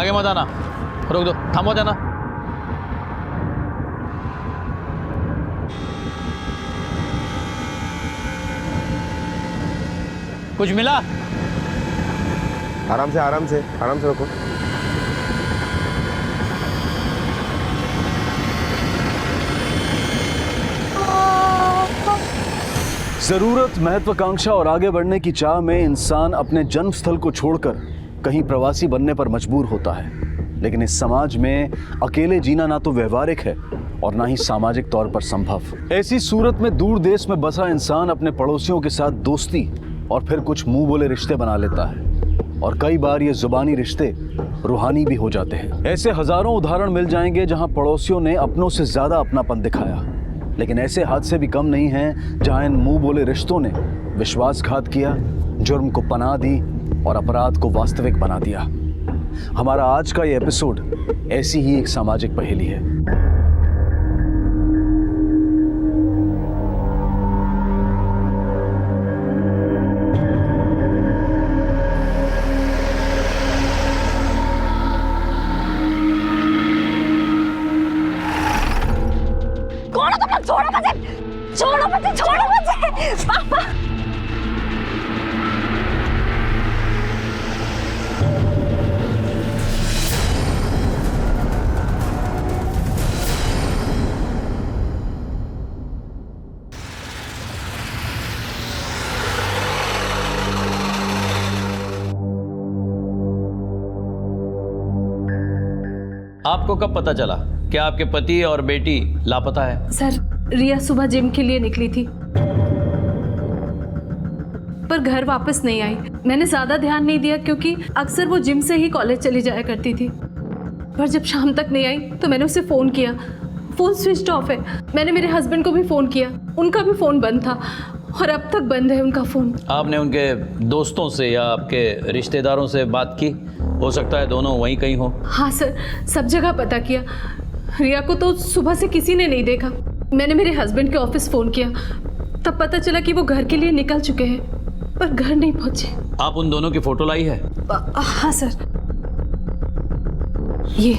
आगे मत आना, रोक दो, थामो जाना। कुछ मिला? आराम से रोको। जरूरत, महत्वाकांक्षा और आगे बढ़ने की चाह में इंसान अपने जन्म स्थल को छोड़कर कहीं प्रवासी बनने पर मजबूर होता है। लेकिन इस समाज में अकेले जीना ना तो व्यवहारिक है और ना ही सामाजिक तौर पर संभव। ऐसी सूरत में दूर देश में बसा इंसान अपने पड़ोसियों के साथ दोस्ती और फिर कुछ मुंह बोले रिश्ते बना लेता है, और कई बार ये जुबानी रिश्ते रूहानी भी हो जाते हैं। ऐसे हजारों उदाहरण मिल जाएंगे जहां पड़ोसियों ने अपनों से ज्यादा अपनापन दिखाया, लेकिन ऐसे हादसे भी कम नहीं हैं जहां इन मुंह बोले रिश्तों ने विश्वासघात किया, जुर्म को पनाह दी और अपराध को वास्तविक बना दिया। हमारा आज का ये एपिसोड ऐसी ही एक सामाजिक पहेली है। छोड़ो मुझे पापा। आपको कब पता चला कि आपके पति और बेटी लापता है? सर, रिया सुबह जिम के लिए निकली थी पर घर वापस नहीं आई। मैंने ज्यादा ध्यान नहीं दिया क्योंकि अक्सर वो जिम से ही कॉलेज चली जाया करती थी। पर जब शाम तक नहीं आई तो मैंने उसे फोन किया, फोन स्विच ऑफ है। मैंने मेरे हस्बैंड को भी फोन किया, उनका भी फोन बंद था और अब तक बंद है उनका फोन। आपने उनके दोस्तों से या आपके रिश्तेदारों से बात की? हो सकता है दोनों वहीं कहीं हो। हाँ सर, सब जगह पता किया। रिया को तो सुबह से किसी ने नहीं देखा। मैंने मेरे हस्बैंड के ऑफिस फोन किया, तब पता चला कि वो घर के लिए निकल चुके हैं पर घर नहीं पहुंचे। आप उन दोनों की फोटो लाई है? हाँ सर, ये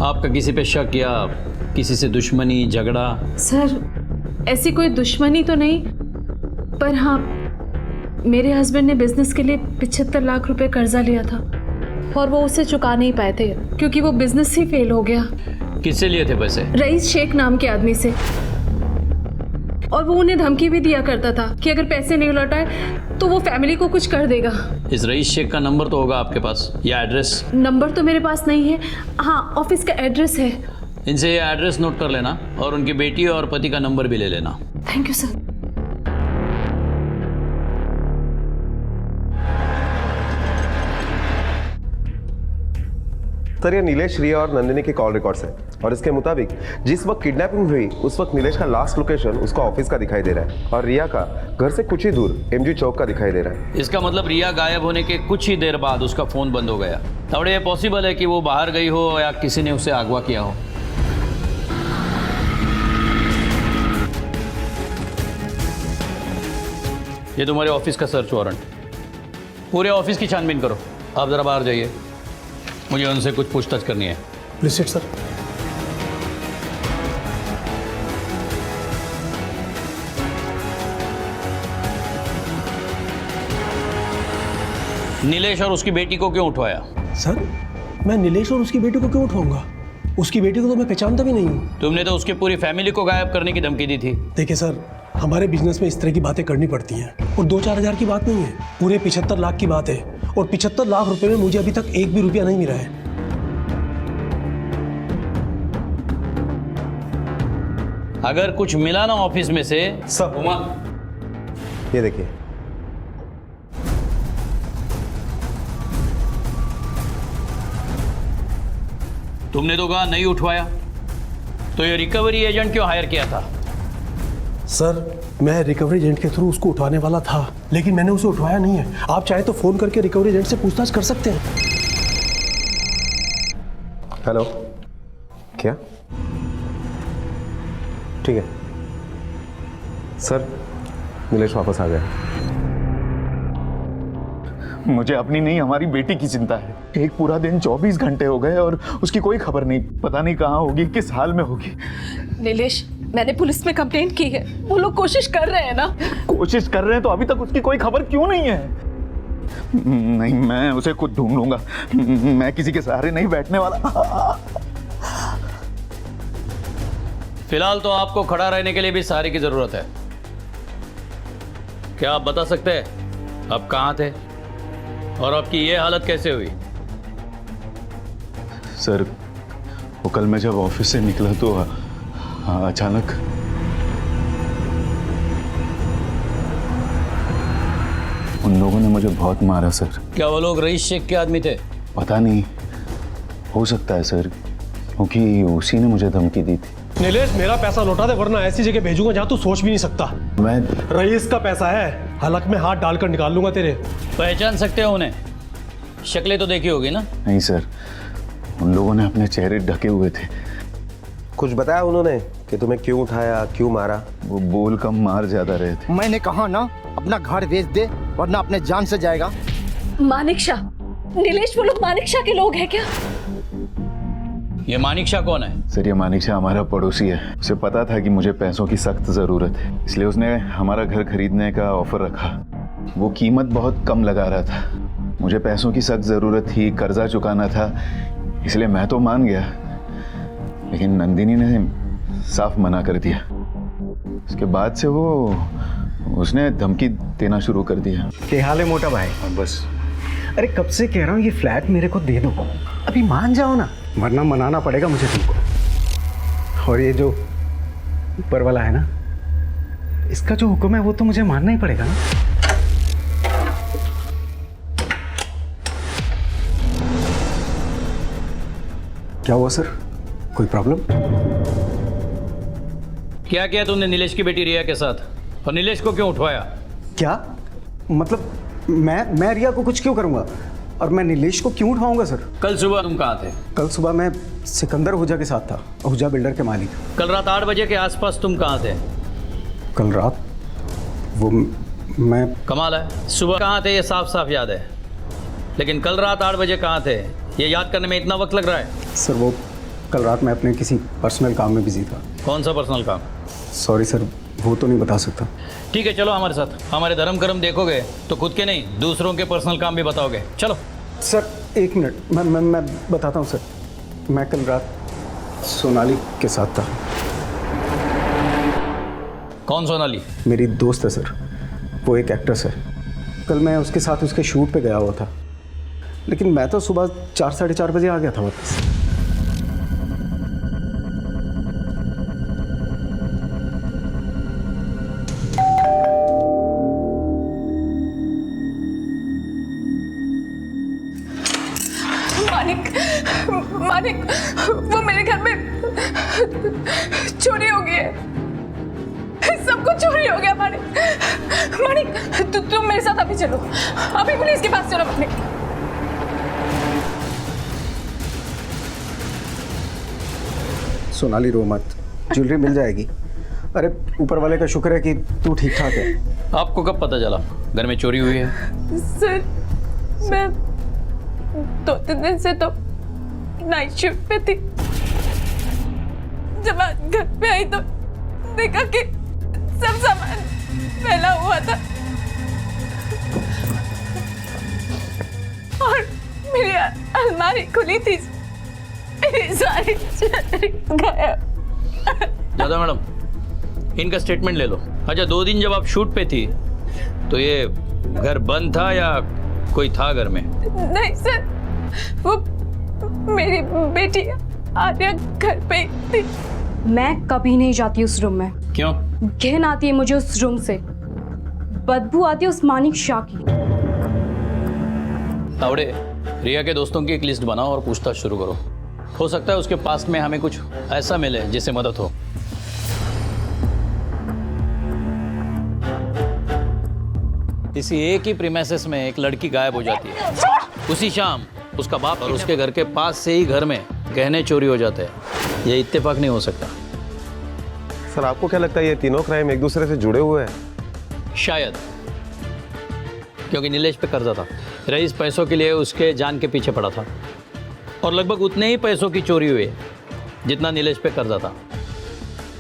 आपका किसी पे शक या किसी से दुश्मनी, झगड़ा? सर, ऐसी कोई दुश्मनी तो नहीं, पर हाँ, मेरे हस्बैंड ने बिजनेस के लिए 75 लाख रुपए कर्जा लिया था और वो उसे चुका नहीं पाए थे क्योंकि वो बिजनेस ही फेल हो गया। किससे लिए थे पैसे? रईस शेख नाम के आदमी से, और वो उन्हें धमकी भी दिया करता था कि अगर पैसे नहीं लौटाए तो वो फैमिली को कुछ कर देगा। इस रईस शेख का नंबर तो होगा आपके पास या एड्रेस? नंबर तो मेरे पास नहीं है, हाँ ऑफिस का एड्रेस है। इनसे ये एड्रेस नोट कर लेना और उनकी बेटी और पति का नंबर भी ले लेना। Thank you sir. सर, ये नीलेश, रिया और नंदिनी के कॉल रिकॉर्ड्स हैं और इसके मुताबिक जिस वक्त किडनैपिंग हुई उस वक्त नीलेश का लास्ट लोकेशन उसका ऑफिस का दिखाई दे रहा है और रिया का घर से कुछ ही दूर एमजी चौक का दिखाई दे रहा है। इसका मतलब रिया गायब होने के कुछ ही देर बाद उसका फोन बंद हो गया। थोड़ा ये पॉसिबल है कि वो बाहर गई हो या किसी ने उसे अगवा किया हो। ये तुम्हारे ऑफिस का सर्च वारंट, पूरे ऑफिस की छानबीन करो। आप जरा बाहर जाइए, मुझे उनसे कुछ पूछताछ करनी है। Please sit sir. नीलेश और उसकी बेटी को क्यों उठवाया? सर, मैं नीलेश और उसकी बेटी को क्यों उठाऊंगा? उसकी बेटी को तो मैं पहचानता भी नहीं हूँ। तुमने तो उसकी पूरी फैमिली को गायब करने की धमकी दी थी। देखिए सर, हमारे बिजनेस में इस तरह की बातें करनी पड़ती हैं और 2-4 हज़ार की बात नहीं है, पूरे 75 लाख की बात है और 75 लाख रुपए में मुझे अभी तक एक भी रुपया नहीं मिला है। अगर कुछ मिला ना ऑफिस में से सब उमा, ये देखिए। तुमने तो कहा नहीं उठवाया, तो ये रिकवरी एजेंट क्यों हायर किया था? सर, मैं रिकवरी एजेंट के थ्रू उसको उठवाने वाला था, लेकिन मैंने उसे उठवाया नहीं है। आप चाहे तो फोन करके रिकवरी एजेंट से पूछताछ कर सकते हैं। हेलो, क्या? ठीक है सर, नीलेश वापस आ गया। मुझे अपनी नहीं, हमारी बेटी की चिंता है। एक पूरा दिन 24 घंटे हो गए और उसकी कोई खबर नहीं। पता नहीं कहाँ होगी, किस हाल में होगी। नीलेश, मैंने पुलिस में कंप्लेंट की है, वो लोग कोशिश कर रहे हैं ना। कोशिश कर रहे हैं तो अभी तक उसकी कोई खबर क्यों नहीं है? नहीं, मैं उसे खुद ढूंढ लूंगा। मैं किसी के सहारे नहीं बैठने वाला। फिलहाल तो आपको खड़ा रहने के लिए भी सहारे की जरूरत है। क्या आप बता सकते हैं आप कहाँ थे और आपकी ये हालत कैसे हुई? सर, वो कल मैं जब ऑफिस से निकला तो अचानक उन लोगों ने मुझे बहुत मारा सर। क्या वो लोग रईस शेख के आदमी थे? पता नहीं, हो सकता है सर, क्योंकि उसी ने मुझे धमकी दी थी। नीलेश, मेरा पैसा लौटा दे वरना ऐसी जगह भेजूंगा जहां तू सोच भी नहीं सकता। मैं रईस का पैसा है, हलक में हाथ डालकर निकाल लूंगा तेरे। पहचान सकते हो उन्हें? शक्लें तो देखी होगी ना? नहीं सर, उन लोगों ने अपने चेहरे ढके हुए थे। कुछ बताया उन्होंने कि तुम्हें क्यों उठाया, क्यों मारा? वो बोल कम मार ज्यादा रहे थे। मैंने कहा ना, अपना घर बेच दे वरना अपने जान से जाएगा। मानिक शाह, नीलेश वो लोग मानिक शाह के लोग हैं क्या? ये मानिक शाह कौन है? सर, ये मानिक शाह हमारा पड़ोसी है। उसे पता था कि मुझे पैसों की सख्त ज़रूरत है, इसलिए उसने हमारा घर खरीदने का ऑफर रखा। वो कीमत बहुत कम लगा रहा था। मुझे पैसों की सख्त ज़रूरत थी, कर्जा चुकाना था, इसलिए मैं तो मान गया, लेकिन नंदिनी ने साफ मना कर दिया। उसके बाद से उसने धमकी देना शुरू कर दिया। क्या हाल है मोटा भाई? बस अरे कब से कह रहा हूँ ये फ्लैट मेरे को दे दो, अभी मान जाओ ना, वरना मनाना पड़ेगा मुझे तुमको। और ये जो ऊपर वाला है ना, इसका जो हुक्म है वो तो मुझे मानना ही पड़ेगा ना। क्या हुआ सर, कोई प्रॉब्लम? क्या किया तुमने नीलेश की बेटी रिया के साथ, और नीलेश को क्यों उठवाया? क्या मतलब मैं रिया को कुछ क्यों करूंगा और मैं नीलेश को क्यों उठाऊंगा सर? कल सुबह तुम कहाँ थे? कल सुबह मैं सिकंदर आहूजा के साथ था, आहूजा बिल्डर के मालिक। कल रात 8 बजे के आसपास तुम कहाँ थे? कल रात वो मैं कमाल है, सुबह कहाँ थे ये साफ साफ याद है, लेकिन कल रात 8 बजे कहाँ थे ये याद करने में इतना वक्त लग रहा है? सर वो कल रात मैं अपने किसी पर्सनल काम में बिजी था। कौन सा पर्सनल काम? सॉरी सर, वो तो नहीं बता सकता। ठीक है, चलो हमारे साथ। हमारे धर्म कर्म देखोगे तो खुद के नहीं दूसरों के पर्सनल काम भी बताओगे। चलो सर 1 मिनट, मैं बताता हूँ सर। मैं कल रात सोनाली के साथ था। कौन सोनाली? मेरी दोस्त है सर, वो एक एक्ट्रेस है। कल मैं उसके साथ उसके शूट पे गया हुआ था, लेकिन मैं तो सुबह 4 साढ़े 4 बजे आ गया था वापस। मानिक, वो मेरे घर में चोरी हो गई है, सब कुछ चोरी हो गया। मानिक, तुम मेरे साथ अभी चलो, अभी पुलिस के पास चलो। मानिक, सोनाली रो मत, ज्वेलरी मिल जाएगी। अरे ऊपर वाले का शुक्र है कि तू ठीक ठाक है। आपको कब पता चला घर में चोरी हुई है? सर मैं 2-3 दिन से तो नाइट शिफ्ट पे थी। जब आज घर पे आई तो देखा कि सब सामान फैला हुआ था और मेरी अलमारी खुली थी, मेरी सारी ज्वेलरी गायब। दादा मैडम, इनका स्टेटमेंट ले लो। अच्छा, 2 दिन जब आप शूट पे थी तो ये घर बंद था या कोई था घर में? नहीं सर, वो मेरी बेटी आर्या घर पे थी। मैं कभी नहीं जाती उस रूम में। क्यों? घिन आती है मुझे उस रूम से, बदबू आती है उस मानिक शाह की। तावड़े, रिया के दोस्तों की एक लिस्ट बनाओ और पूछताछ शुरू करो। हो सकता है उसके पास में हमें कुछ ऐसा मिले जिससे मदद हो। इसी एक ही प्रीमाइसेस में एक लड़की गायब हो जाती है। उसी शाम उसका बाप और उसके घर के पास से ही घर में गहने चोरी हो जाते हैं। ये इत्तेफाक नहीं हो सकता। सर, आपको क्या लगता है ये तीनों क्राइम एक दूसरे से जुड़े हुए हैं? शायद, क्योंकि नीलेश पे कर्जा था। रईस पैसों के लिए उसके जान के पीछे पड़ा था और लगभग उतने ही पैसों की चोरी हुई जितना नीलेश पे कर्जा था।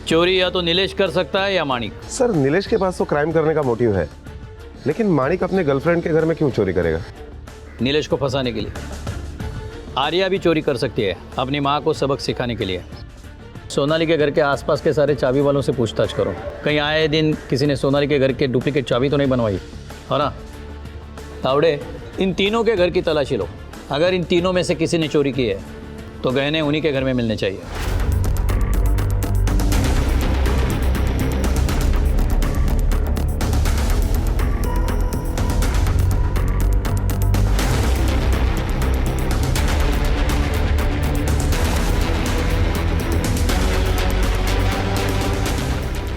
चोरी या तो नीलेश कर सकता है या माणिक। सर नीलेश के पास तो क्राइम करने का मोटिव है, लेकिन माणिक अपने गर्लफ्रेंड के घर में क्यों चोरी करेगा? नीलेश को फंसाने के लिए। आर्या भी चोरी कर सकती है अपनी माँ को सबक सिखाने के लिए। सोनाली के घर के आसपास के सारे चाबी वालों से पूछताछ करो, कहीं आए दिन किसी ने सोनाली के घर के डुप्लीकेट चाबी तो नहीं बनवाई, है ना? तावड़े, इन तीनों के घर की तलाशी लो। अगर इन तीनों में से किसी ने चोरी की है तो गहने उन्हीं के घर में मिलने चाहिए।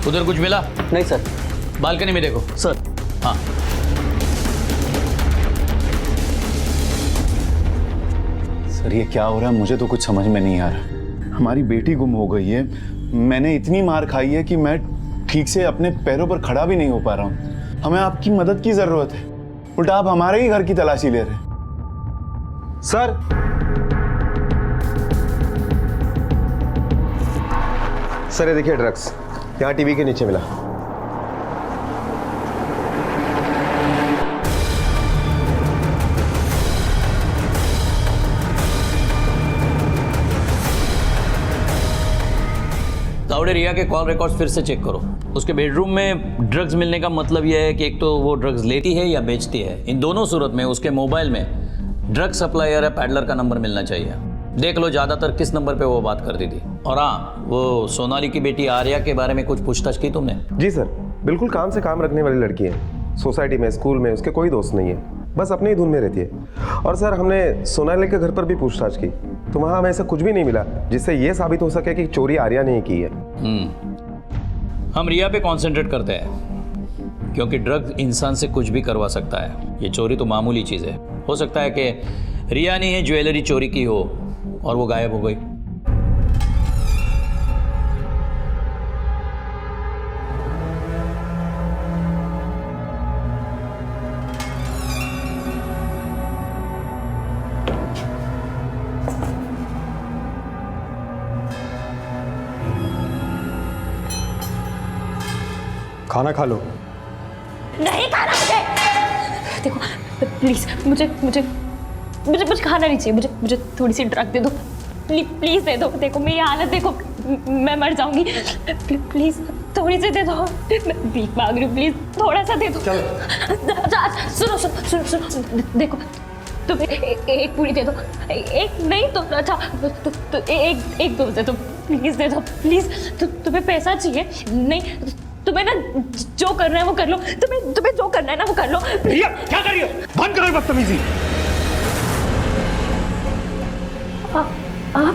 उधर कुछ मिला? नहीं सर। बालकनी में देखो। सर। हाँ। सर ये क्या हो रहा है, मुझे तो कुछ समझ में नहीं आ रहा। हमारी बेटी गुम हो गई है, मैंने इतनी मार खाई है कि मैं ठीक से अपने पैरों पर खड़ा भी नहीं हो पा रहा हूँ। हमें आपकी मदद की जरूरत है, उल्टा आप हमारे ही घर की तलाशी ले रहे हैं। सर सर ये देखिए ड्रग्स, यहाँ टीवी के नीचे मिला। तावड़े, रिया के कॉल रिकॉर्ड्स फिर से चेक करो। उसके बेडरूम में ड्रग्स मिलने का मतलब यह है कि एक तो वो ड्रग्स लेती है या बेचती है। इन दोनों सूरत में उसके मोबाइल में ड्रग सप्लायर या पैडलर का नंबर मिलना चाहिए। देख लो ज़्यादातर किस नंबर पे वो बात करती थी। और हाँ, वो सोनाली की बेटी आर्या के बारे में कुछ पूछताछ की तुमने? जी सर, बिल्कुल काम से काम रखने वाली लड़की है। सोसाइटी में, स्कूल में उसके कोई दोस्त नहीं है, बस अपनी ही धुन में रहती है। और सर हमने सोनाली के घर पर भी पूछताछ की तो वहाँ हमें ऐसा कुछ भी नहीं मिला जिससे ये साबित हो सके कि चोरी आर्या ने ही की है। हम रिया पे कॉन्सेंट्रेट करते हैं क्योंकि ड्रग इंसान से कुछ भी करवा सकता है। ये चोरी तो मामूली चीज़ है। हो सकता है कि रिया ने ही ज्वेलरी चोरी की हो और वो गायब हो गई। खाना खा लो। नहीं खाना मुझे। देखो प्लीज, मुझे मुझे मुझे कुछ खाना नहीं चाहिए। मुझे मुझे थोड़ी सी ड्रग दे दो प्लीज दे दो। देखो मेरी हालत देखो, मैं मर जाऊंगी। प्लीज थोड़ी सी दे दो, मैं भीख मांग रही हूँ, प्लीज थोड़ा सा दे दो। सुनो सुनो सुनो सुनो, देखो तुम एक पूरी दे दो। एक नहीं तो अच्छा एक दो दे दो, प्लीज दे दो प्लीज। तुम्हें पैसा चाहिए? नहीं, तुम्हें ना जो करना है वो कर लो। तुम्हें जो करना है ना वो कर लो। रिया क्या कर रही हो? बंद करो बदतमीजी। आप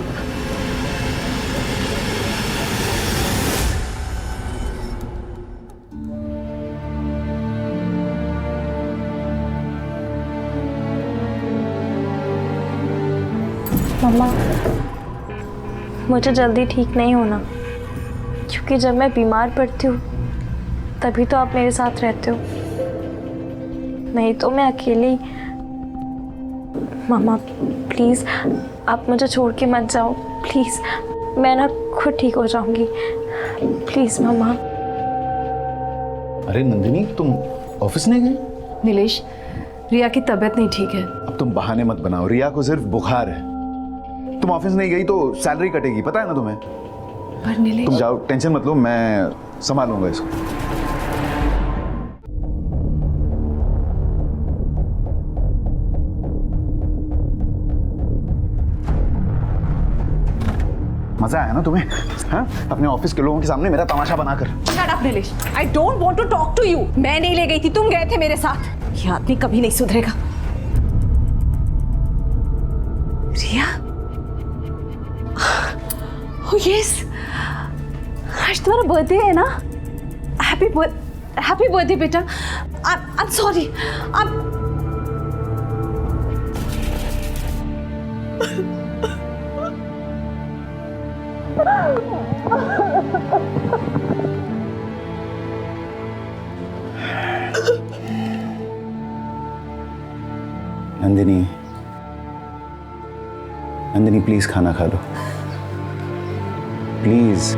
मम्मा, मुझे जल्दी ठीक नहीं होना, क्योंकि जब मैं बीमार पड़ती हूँ तभी तो आप मेरे साथ रहते हो, नहीं तो मैं अकेली। मम्मा प्लीज़ आप मुझे छोड़ के मत जाओ प्लीज़, मैं ना खुद ठीक हो जाऊंगी, प्लीज़ मम्मा। अरे नंदिनी, तुम ऑफिस नहीं गई? नीलेश, रिया की तबीयत नहीं ठीक है। अब तुम बहाने मत बनाओ, रिया को सिर्फ बुखार है। तुम ऑफिस नहीं गई तो सैलरी कटेगी, पता है ना तुम्हें? पर नीलेश, तुम जाओ, टेंशन मत लो, मैं संभालूंगा इसको। मजा आया ना तुम्हें? हाँ, अपने ऑफिस के लोगों के सामने मेरा तमाशा बनाकर। Shut up, Nilesh. I don't want to talk to you. मैं नहीं ले गई थी, तुम गए थे मेरे साथ। ये आदमी कभी नहीं सुधरेगा। रिया? Oh yes. आज तुम्हारा बर्थडे है ना? Happy birthday बेटा। I'm sorry. Nandini, Nandini please खाना खा लो, प्लीज।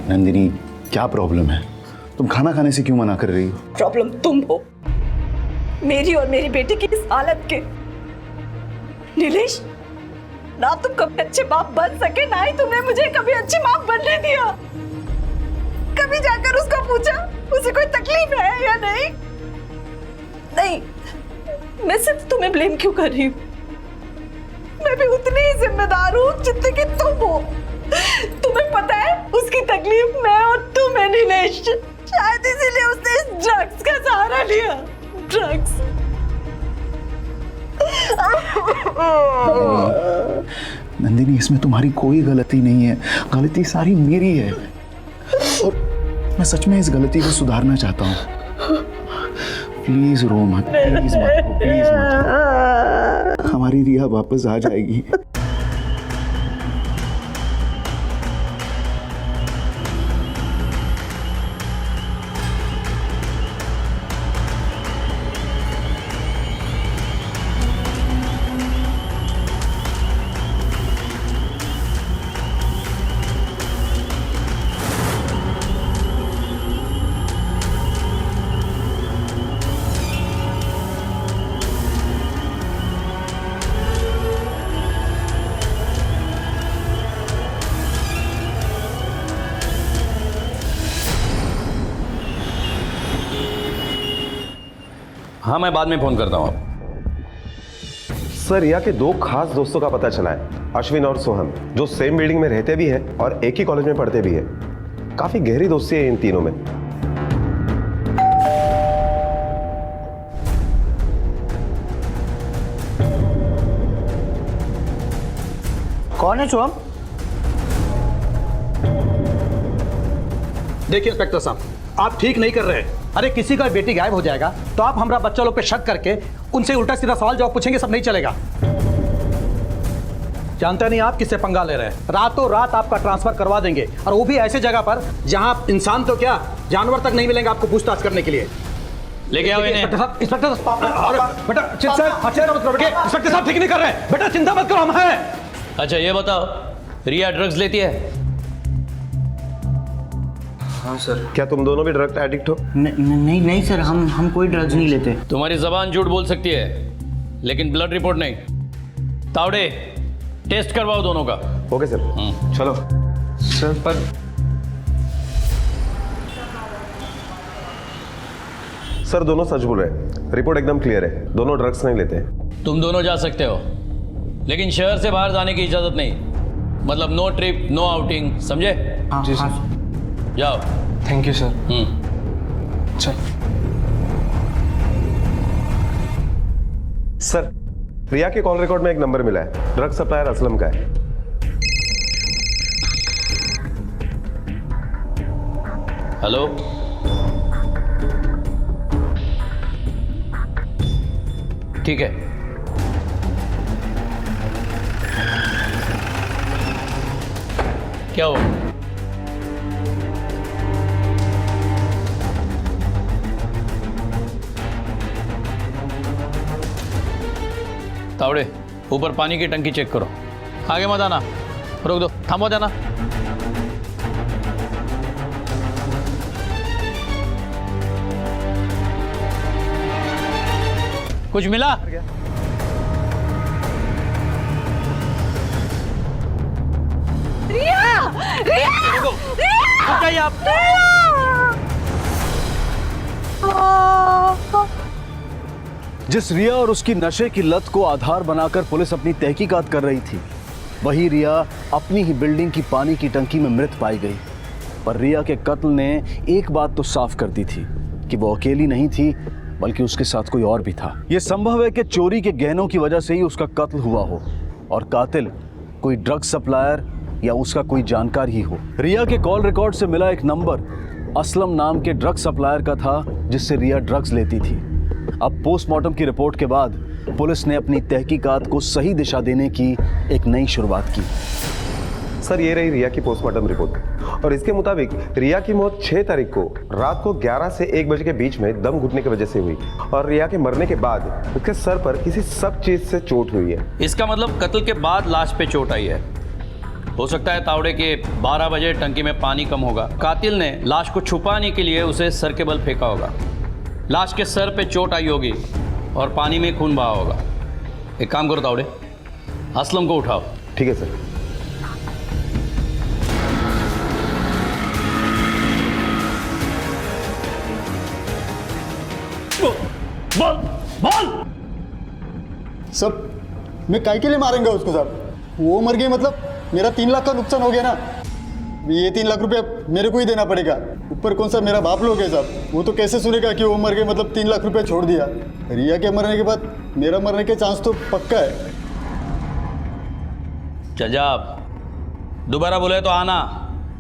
नंदिनी क्या प्रॉब्लम है? तुम खाना खाने से क्यों मना कर रही हो? प्रॉब्लम तुम हो, मेरी और मेरी बेटी की इस हालत के। नीलेश, ना तुम कभी अच्छे बाप बन सके, ना ही तुमने मुझे कभी अच्छी माँ बनने दिया। कभी जाकर उसको पूछा उसे कोई तकलीफ है या नहीं? नहीं, मैं सिर्फ तुम्हें ब्लेम क्यों कर रही हूँ? मैं भी उतनी ही जिम्मेदार हूँ जितने कि तुम हो। तुम्हें पता है उसकी तकलीफ मैं और तुम है नीलेश। शायद इसीलिए उसने इस ड्रग्स का सहारा लिया। ड्रग्स। नंदिनी इसमें तुम्हारी कोई गलती नहीं है, गलती सारी मेरी है और मैं सच में इस गलती को सुधारना चाहता हूँ। प्लीज रो मत, प्लीज मत रो, प्लीज मत रो। हमारी रिया वापस आ जाएगी। हाँ, मैं बाद में फोन करता हूँ आपको। सर, रिया के दो खास दोस्तों का पता चला है, अश्विन और सोहम, जो सेम बिल्डिंग में रहते भी हैं और एक ही कॉलेज में पढ़ते भी हैं। काफी गहरी दोस्ती है इन तीनों में। कौन है सोहम? देखिए इंस्पेक्टर साहब, आप ठीक नहीं कर रहे हैं। अरे किसी का बेटी गायब हो जाएगा तो आप हमारा बच्चा लोग पे शक करके उनसे उल्टा सीधा सवाल जवाब पूछेंगे, सब नहीं चलेगा। जानते नहीं आप किससे पंगा ले रहे हैं। रातों रात आपका ट्रांसफर करवा देंगे, और वो भी ऐसे जगह पर जहां इंसान तो क्या जानवर तक नहीं मिलेंगे आपको पूछताछ करने के लिए। लेके आओ इन्हें। इंस्पेक्टर साहब, बेटा इंस्पेक्टर साहब ठीक नहीं कर रहे हैं। बेटा चिंता मत करो, हम हैं। अच्छा ये बताओ, रिया ड्रग्स लेती है? हाँ सर। क्या तुम दोनों भी ड्रग एडिक्ट हो? नहीं नहीं सर, हम कोई ड्रग्स नहीं लेते। तुम्हारी जबान झूठ बोल सकती है लेकिन ब्लड रिपोर्ट नहीं। तावड़े, टेस्ट करवाओ दोनों का। ओके सर, चलो। सर पर सर दोनों सच बोल रहे हैं, रिपोर्ट एकदम क्लियर है, दोनों ड्रग्स नहीं लेते हैं। तुम दोनों जा सकते हो, लेकिन शहर से बाहर जाने की इजाजत नहीं। मतलब नो ट्रिप, नो आउटिंग, समझे? जी सर। जाओ। Thank you sir. चल। सर, रिया के कॉल रिकॉर्ड में एक नंबर मिला है, ड्रग सप्लायर असलम का है। हेलो, ठीक है। क्या हो? तावड़े, ऊपर पानी की टंकी चेक करो। आगे मत आना, रोक दो, थामो जाना। कुछ मिला? रिया! रिया! कब चाहिए आप? जिस रिया और उसकी नशे की लत को आधार बनाकर पुलिस अपनी तहकीकात कर रही थी, वही रिया अपनी ही बिल्डिंग की पानी की टंकी में मृत पाई गई। पर रिया के कत्ल ने एक बात तो साफ कर दी थी कि वो अकेली नहीं थी, बल्कि उसके साथ कोई और भी था। यह संभव है कि चोरी के गहनों की वजह से ही उसका कत्ल हुआ हो और कातिल कोई ड्रग सप्लायर या उसका कोई जानकार ही हो। रिया के कॉल रिकॉर्ड से मिला एक नंबर असलम नाम के ड्रग सप्लायर का था, जिससे रिया ड्रग्स लेती थी। अब पोस्टमार्टम की रिपोर्ट के बाद पुलिस ने अपनी तहकीकात को सही दिशा देने की एक नई शुरुआत की। सर ये रही रिया की पोस्टमार्टम रिपोर्ट और इसके मुताबिक रिया की मौत 6 तारीख को रात को 11 से 1 बजे के बीच में दम घुटने की वजह से हुई और रिया के मरने के बाद उसके सर पर किसी सख्त चीज से चोट हुई है। इसका मतलब कत्ल के बाद लाश पे चोट आई है। हो सकता है तावड़े के 12 बजे टंकी में पानी कम होगा, कातिल ने लाश को छुपाने के लिए उसे सर के बल फेंका होगा, लाश के सर पे चोट आई होगी और पानी में खून बहा होगा। एक काम करो तावड़े, असलम को उठाओ। ठीक है सर। बोल बोल। सब मैं काय के लिए मारेंगे उसको साहब? वो मर गई मतलब मेरा 3 लाख का नुकसान हो गया ना। ये 3 लाख रुपया मेरे को ही देना पड़ेगा। ऊपर कौन सा मेरा बाप लोग है साहब, वो तो कैसे सुनेगा कि वो मर गए मतलब 3 लाख रुपया छोड़ दिया। रिया के मरने के बाद मेरा मरने के चांस तो पक्का है। चल जा, दोबारा बोले तो आना,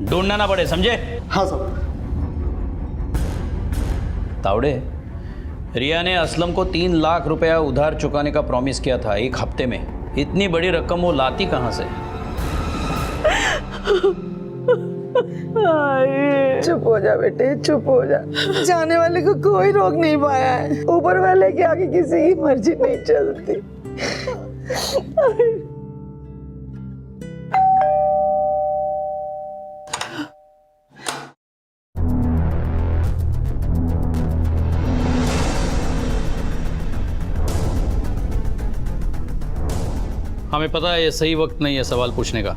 ढूंढना ना पड़े, समझे? हाँ साहब। तावड़े, रिया ने असलम को 3 लाख रुपया उधार चुकाने का प्रॉमिस किया था 1 हफ्ते में। इतनी बड़ी रकम वो लाती कहाँ से? चुप हो जा बेटे, चुप हो जा। जाने वाले को कोई रोक नहीं पाया है। ऊपर वाले के आगे किसी की मर्जी नहीं चलती। हमें पता है ये सही वक्त नहीं है सवाल पूछने का,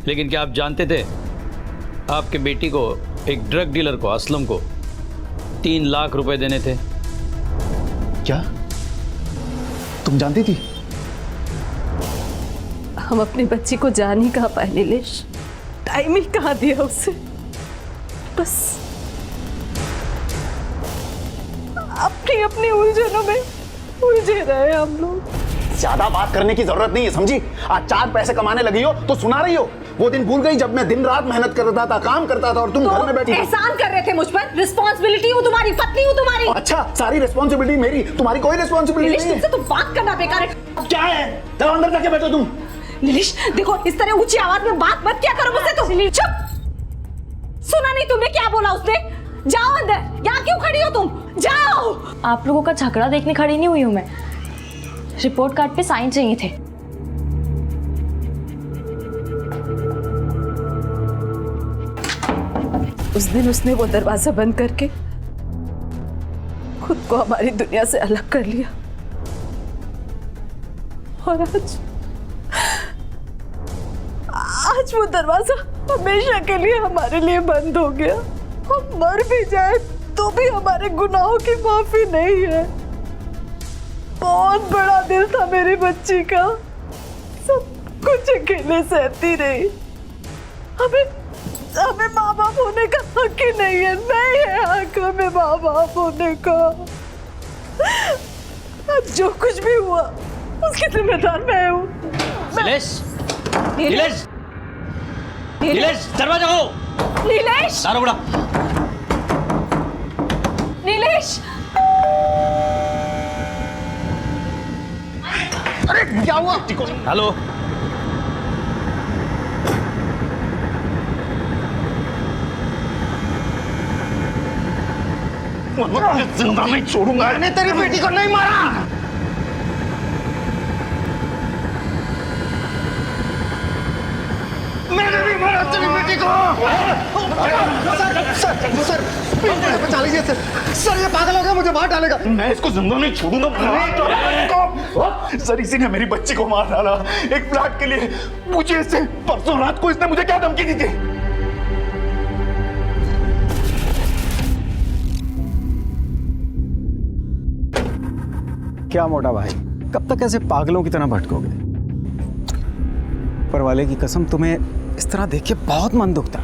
लेकिन क्या आप जानते थे आपके बेटी को एक ड्रग डीलर को, असलम को 3 लाख रुपए देने थे? क्या तुम जानती थी? हम अपनी बच्ची को जान ही कहाँ पाए नीलेश, टाइम ही कहाँ दिया उसे। बस अपनी अपनी उलझनों में उलझे रहे हम लोग। ज्यादा बात करने की जरूरत नहीं है, समझी? आज 4 पैसे कमाने लगी हो तो सुना रही हो। वो दिन भूल गई जब मैं दिन रात मेहनत करता था, काम करता था और तुम घर में बैठी। एहसान कर रहे थे मुझ पर। रिस्पॉन्सिबिलिटी हूँ तुम्हारी, पत्नी हूँ तुम्हारी। अच्छा, सारी रिस्पॉन्सिबिलिटी मेरी, तुम्हारी कोई रिस्पॉन्सिबिलिटी नहीं है। तुमसे तो बात करना बेकार है। क्या है? चलो अंदर जाके बैठो तुम। नीलेश देखो, इस तरह ऊंची आवाज में बात मत क्या करो मुझसे। तुम चुप। सुना नहीं तुमने क्या बोला उसने? जाओ अंदर। यहाँ क्यों खड़ी हो तुम? जाओ। आप लोगों का झगड़ा देखने खड़ी नहीं हुई हूँ मैं, रिपोर्ट कार्ड पे साइन चाहिए थे। उस दिन उसने वो दरवाजा बंद करके खुद को हमारी दुनिया से अलग कर लिया, और आज वो दरवाजा हमेशा के लिए हमारे लिए बंद हो गया। हम मर भी जाए तो भी हमारे गुनाहों की माफी नहीं है। बहुत बड़ा दिल था मेरी बच्ची का, सब कुछ अकेले सहती रही। हमें माँ बाप होने का हक ही नहीं है। नहीं है हक हमें माँ बाप होने का। अब जो कुछ भी हुआ उसकी जिम्मेदार मैं हूँ। नीलेश, नीलेश, नीलेश, दरवाजा हो। नीलेश, दारू बुढ़ा। नीलेश, अरे क्या हुआ? हेलो, जिंदा नहीं छोड़ूंगा। मैंने तेरी बेटी को नहीं मारा। मैंने नहीं मारा तेरी बेटी को। सर बचा लीजिए सर। सर ये पागल हो गया, मुझे बाहर डालेगा। मैं इसको जिंदा नहीं छोड़ूंगा। सर इसी ने मेरी बच्ची को मार डाला एक फ्लैट के लिए। मुझे इससे परसों रात को इसने मुझे क्या धमकी दी थी? क्या मोटा भाई, कब तक ऐसे पागलों की तरह भटकोगे? ऊपर वाले की कसम, तुम्हें इस तरह देख के बहुत मन दुखता।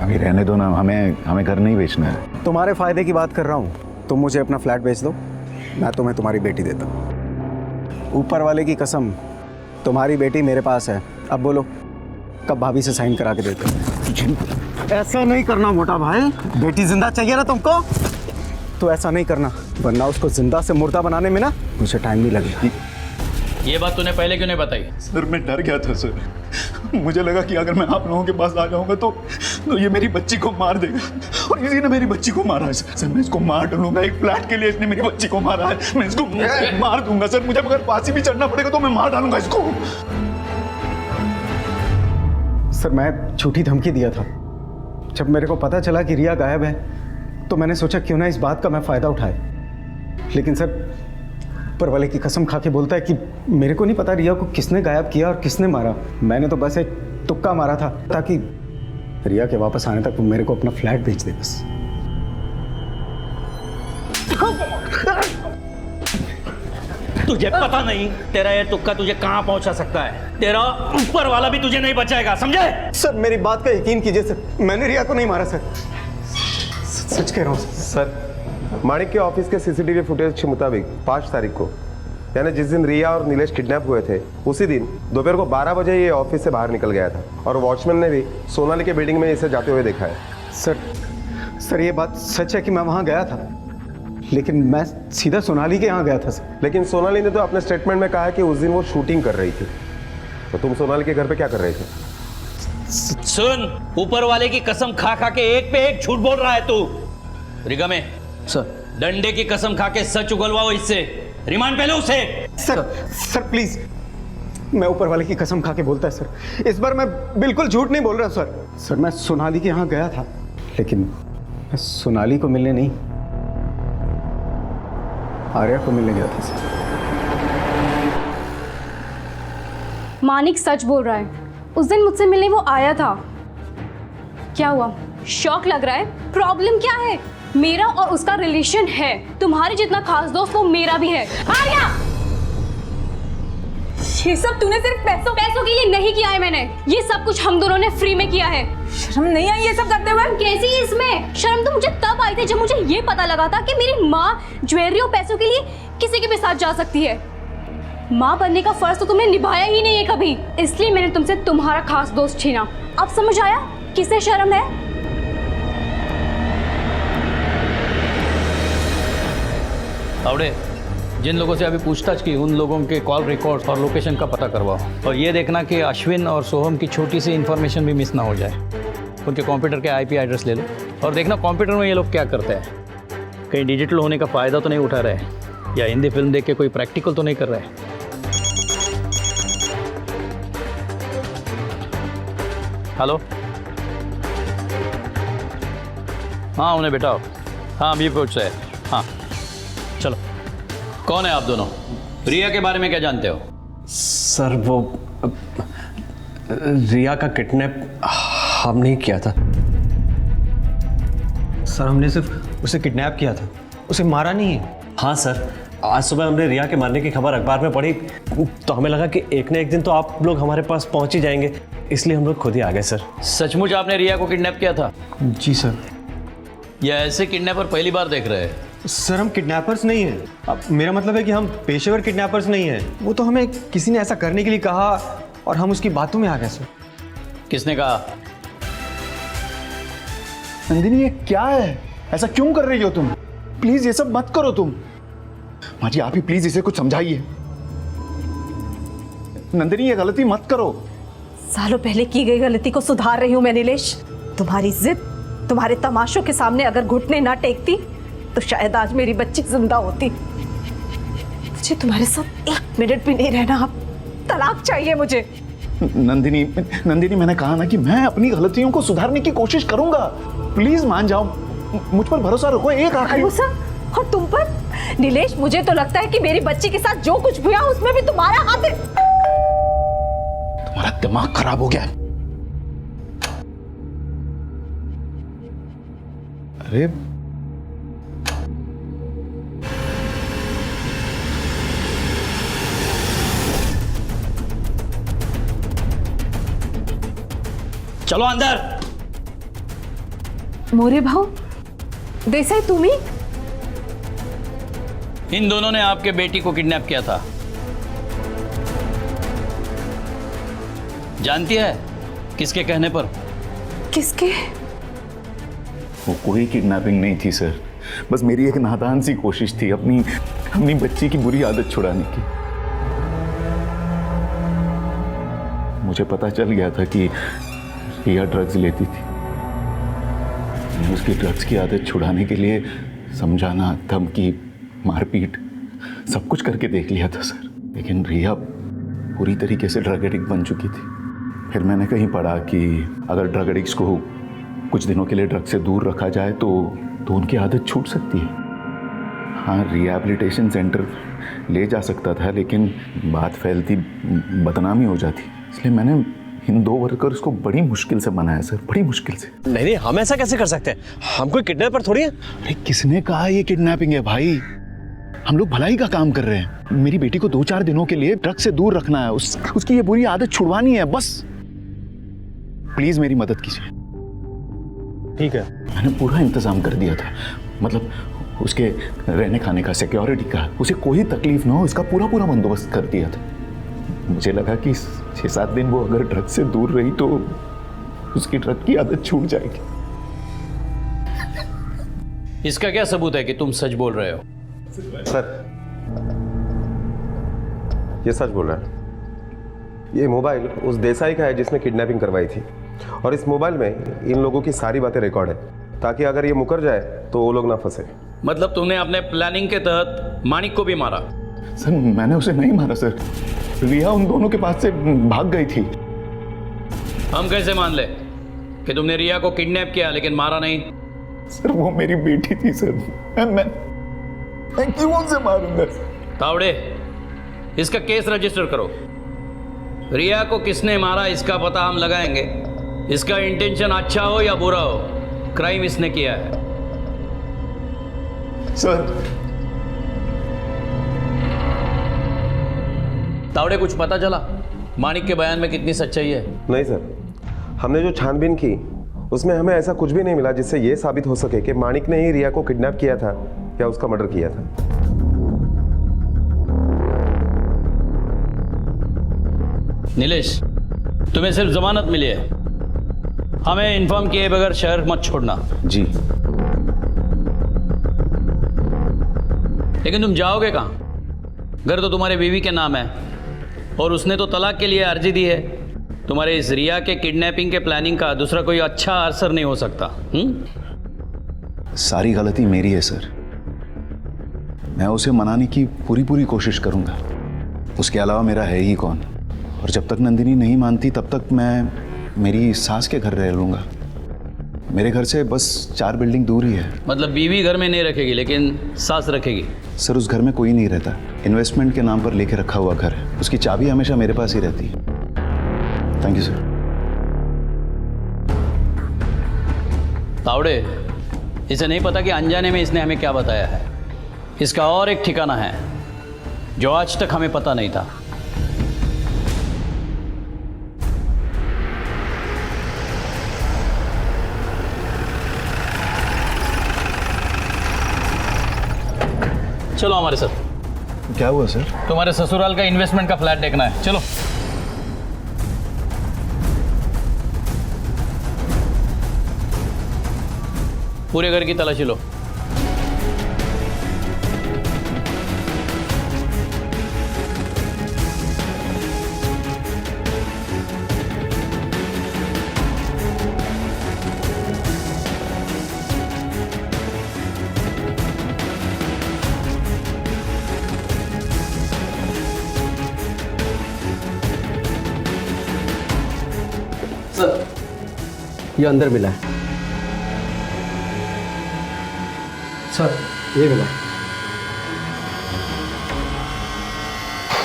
अभी रहने दो ना, हमें घर नहीं बेचना है। तुम्हारे फायदे की बात कर रहा हूँ। तुम मुझे अपना फ्लैट बेच दो, मैं तुम्हें तुम्हारी बेटी देता हूँ। ऊपर वाले की कसम, तुम्हारी बेटी मेरे पास है। अब बोलो कब भाभी से साइन करा के देते हो? ऐसा नहीं करना मोटा भाई, बेटी जिंदा चाहिए ना तुमको, तो ऐसा नहीं करना, वरना उसको जिंदा से मुर्दा बनाने में ना मुझे टाइम नहीं लगेगा। ये बात तूने पहले क्यों नहीं बताई? सर मैं डर गया था सर। मुझे लगा कि अगर मैं आप लोगों के पास आ जाऊंगा तो ये मेरी बच्ची को मार देगा, और इसी ने मेरी बच्ची को मारा है सर। मैं इसको मार डालूंगा, एक फ्लैट के लिए इसने मेरी बच्ची को मारा है, मैं इसको मार दूंगा सर। मुझे अगर फांसी भी चढ़ना पड़ेगा तो मैं मार डालूंगा इसको। सर मैं झूठी धमकी दिया था। जब मेरे को पता चला कि रिया गायब है तो मैंने सोचा क्यों ना इस बात का मैं फ़ायदा उठाए। लेकिन सर ऊपर वाले की कसम खा के बोलता है कि मेरे को नहीं पता रिया को किसने गायब किया और किसने मारा। मैंने तो बस एक तुक्का मारा था ताकि रिया के वापस आने तक वो मेरे को अपना फ्लैट भेज दे बस। तुझे पता नहीं तेरा ये तुक्का तुझे कहां पहुंचा सकता है। तेरा ऊपर वाला भी तुझे नहीं बचाएगा, समझे? सर मेरी बात का यकीन कीजिए सर, मैंने रिया को नहीं मारा सर, सच कह रहा हूँ सर। माणिक के ऑफिस के सीसीटीवी फुटेज के मुताबिक 5 तारीख को, यानी जिस दिन रिया और नीलेश किडनैप हुए थे, उसी दिन दोपहर को 12 बजे ये ऑफिस से बाहर निकल गया था और वॉचमैन ने भी सोनाली के बिल्डिंग में इसे जाते हुए देखा है। सर ये बात सच है कि मैं वहाँ गया था, लेकिन मैं सीधा सोनाली के यहाँ गया था सर। लेकिन सोनाली ने तो अपने स्टेटमेंट में कहा कि उस दिन वो शूटिंग कर रही थी, तो तुम सोनाली के घर पे क्या कर रहे थे? सुन, ऊपर वाले की कसम खा खा के एक पे एक झूठ बोल रहा है तू। रिगमे सर, डंडे की कसम खा के सच उगलवाओ इससे, रिमांड पे लो उसे। सर प्लीज, मैं ऊपर वाले की कसम खा के बोलता है सर, इस बार मैं बिल्कुल झूठ नहीं बोल रहा सर। मैं सोनाली के यहाँ गया था, लेकिन मैं सोनाली को मिलने नहीं, आर्या को मिलने गया था सर। मानिक सच बोल रहा है, उस दिन मुझसे मिलने वो आया था। क्या हुआ, शौक लग रहा है? प्रॉब्लम क्या है? मेरा और उसका रिलेशन है, तुम्हारे जितना खास दोस्त वो मेरा भी है। आर्या, ये सब तूने सिर्फ पैसों के लिए नहीं किया है। मैंने ये सब कुछ हम दोनों ने फ्री में किया है। शर्म नहीं आई ये सब करते हुए? कैसी है इसमें शर्म? तो मुझे तब आई थी जब मुझे ये पता लगा था कि मेरी माँ ज्वेलरी और पैसों के लिए किसी के भी साथ जा सकती है। माँ बनने का फर्ज तो तुमने निभाया ही नहीं है कभी, इसलिए मैंने तुमसे तुम्हारा खास दोस्त छीना। अब समझ आया किसे शर्म है? आवड़े, जिन लोगों से अभी पूछताछ की उन लोगों के कॉल रिकॉर्ड्स और लोकेशन का पता करवाओ, और ये देखना कि अश्विन और सोहम की छोटी सी इन्फॉर्मेशन भी मिस ना हो जाए। उनके कंप्यूटर के IP एड्रेस ले लो और देखना कंप्यूटर में ये लोग क्या करते हैं। कहीं डिजिटल होने का फ़ायदा तो नहीं उठा रहे हैं, या हिंदी फिल्म देख के कोई प्रैक्टिकल तो नहीं कर रहे हैं। हेलो, हाँ उन्हें बेटा, हाँ अभी पहुँच रहे हैं। हाँ चलो, कौन है आप दोनों? रिया के बारे में क्या जानते हो? सर वो रिया का किडनैप हमने ही किया था। सर हमने सिर्फ उसे किडनैप किया था, उसे मारा नहीं है। हाँ सर, आज सुबह हमने रिया के मारने की खबर अखबार में पढ़ी तो हमें लगा कि एक न एक दिन तो आप लोग हमारे पास पहुंच ही जाएंगे, इसलिए हम लोग खुद ही आ गए सर। सचमुच आपने रिया को किडनैप किया था? जी सर। या ऐसे किडनैपर पहली बार देख रहे हैं? सर हम किडनैपर्स नहीं हैं। अब मेरा मतलब है कि हम पेशेवर किडनैपर्स नहीं हैं। वो तो हमें किसी ने ऐसा करने के लिए कहा और हम उसकी बातों में आ गए सर। किसने कहा? नंदिनी ये क्या है? ऐसा क्यों कर रही हो तुम? प्लीज ये सब मत करो तुम। माँ जी आप ही प्लीज इसे कुछ समझाइए। नंदिनी ये गलती मत करो। सालों पहले की गई गलती को सुधार रही हूं मैं नीलेश। तुम्हारी जिद, तुम्हारे तमाशों के सामने अगर घुटने ना टेकती तो शायद आज मेरी बच्ची जिंदा होती। मुझे तुम्हारे साथ 1 मिनट भी नहीं रहना, अब तलाक चाहिए मुझे। नंदिनी मैंने कहा ना कि मैं अपनी गलतियों को सुधारने की कोशिश करूंगा। प्लीज मान जाओ, मुझ पर भरोसा रखो। एक आखिरी भरोसा? और तुम पर? नीलेश मुझे तो लगता है कि मेरी बच्ची के साथ जो कुछ हुआ उसमें भी तुम्हारा हाथ है। तुम्हारा दिमाग खराब हो गया। अरे चलो अंदर। मोरे भाऊ, देसाई तुम्ही? इन दोनों ने आपके बेटी को किडनैप किया था, जानती है? किसके कहने पर? किसके? वो कोई किडनैपिंग नहीं थी सर, बस मेरी एक नादान सी कोशिश थी अपनी बच्ची की बुरी आदत छुड़ाने की। मुझे पता चल गया था कि रिया ड्रग्स लेती थी। मैंने उसकी ड्रग्स की आदत छुड़ाने के लिए समझाना, धमकी, मारपीट सब कुछ करके देख लिया था सर, लेकिन रिया पूरी तरीके से ड्रग एडिक्ट बन चुकी थी। फिर मैंने कहीं पढ़ा कि अगर ड्रग एडिक्ट्स को कुछ दिनों के लिए ड्रग से दूर रखा जाए तो उनकी आदत छूट सकती है। हाँ, रिहैबिलिटेशन सेंटर ले जा सकता था, लेकिन बात फैलती, बदनामी हो जाती, इसलिए मैंने इन 2 वर्कर्स को बड़ी मुश्किल से मनाया सर, बड़ी मुश्किल से। नहीं नहीं, हम ऐसा कैसे कर सकते हैं? हम कोई किडनैपर थोड़ी है। अरे किसने कहा ये किडनैपिंग है भाई? हम लोग भलाई का काम कर रहे हैं। मेरी बेटी को 2-4 दिनों के लिए ड्रग से दूर रखना है, उसकी ये बुरी आदत छुड़वानी है, बस प्लीज मेरी मदद कीजिए। ठीक है, मैंने पूरा इंतजाम कर दिया था, मतलब उसके रहने खाने का, सिक्योरिटी का, उसे कोई तकलीफ ना हो, इसका पूरा बंदोबस्त कर दिया था। मुझे लगा कि 6-7 दिन वो अगर ड्रग से दूर रही तो उसकी ड्रग की आदत छूट जाएगी। इसका क्या सबूत है कि तुम सच बोल रहे हो? सर, ये सच बोल रहा है। ये मोबाइल उस देसाई का है जिसने किडनैपिंग करवाई थी, और इस मोबाइल में इन लोगों की सारी बातें रिकॉर्ड है, ताकि अगर ये मुकर जाए तो वो लोग ना फंसे। मतलब तुमने अपने प्लानिंग के तहत माणिक को भी मारा? सर, मैंने उसे नहीं मारा सर, रिया उन दोनों के पास से भाग गई थी। हम कैसे मान ले कि तुमने रिया को किडनैप किया लेकिन मारा नहीं? सर, वो मेरी बेटी थी सर, मैं क्यों उसे मारूंगा? तावड़े, इसका केस रजिस्टर करो। रिया को किसने मारा इसका पता हम लगाएंगे। इसका इंटेंशन अच्छा हो या बुरा हो, क्राइम इसने किया है। सर, तावड़े, कुछ पता चला माणिक के बयान में कितनी सच्चाई है? नहीं सर, हमने जो छानबीन की उसमें हमें ऐसा कुछ भी नहीं मिला जिससे ये साबित हो सके कि माणिक ने ही रिया को किडनैप किया था या उसका मर्डर किया था। नीलेश, तुम्हें सिर्फ जमानत मिली है, हमें इन्फॉर्म किए बगैर शहर मत छोड़ना। जी। लेकिन तुम जाओगे कहाँ? घर तो तुम्हारे बीवी के नाम है और उसने तो तलाक के लिए अर्जी दी है। तुम्हारे इस रिया के किडनैपिंग के प्लानिंग का दूसरा कोई अच्छा असर नहीं हो सकता। सारी गलती मेरी है सर, मैं उसे मनाने की पूरी कोशिश करूंगा। उसके अलावा मेरा है ही कौन? और जब तक नंदिनी नहीं मानती तब तक मैं मेरी सास के घर रह लूँगा। मेरे घर से बस 4 बिल्डिंग दूर ही है। मतलब बीवी घर में नहीं रखेगी लेकिन सास रखेगी? सर, उस घर में कोई नहीं रहता, इन्वेस्टमेंट के नाम पर लेके रखा हुआ घर है। उसकी चाबी हमेशा मेरे पास ही रहती है। Thank you sir. तावड़े, इसे नहीं पता कि अनजाने में इसने हमें क्या बताया है। इसका और एक ठिकाना है जो आज तक हमें पता नहीं था। चलो हमारे साथ। क्या हुआ सर? तुम्हारे ससुराल का इन्वेस्टमेंट का फ्लैट देखना है, चलो। पूरे घर की तलाशी लो। सर, ये अंदर मिला है। सर, ये मिला।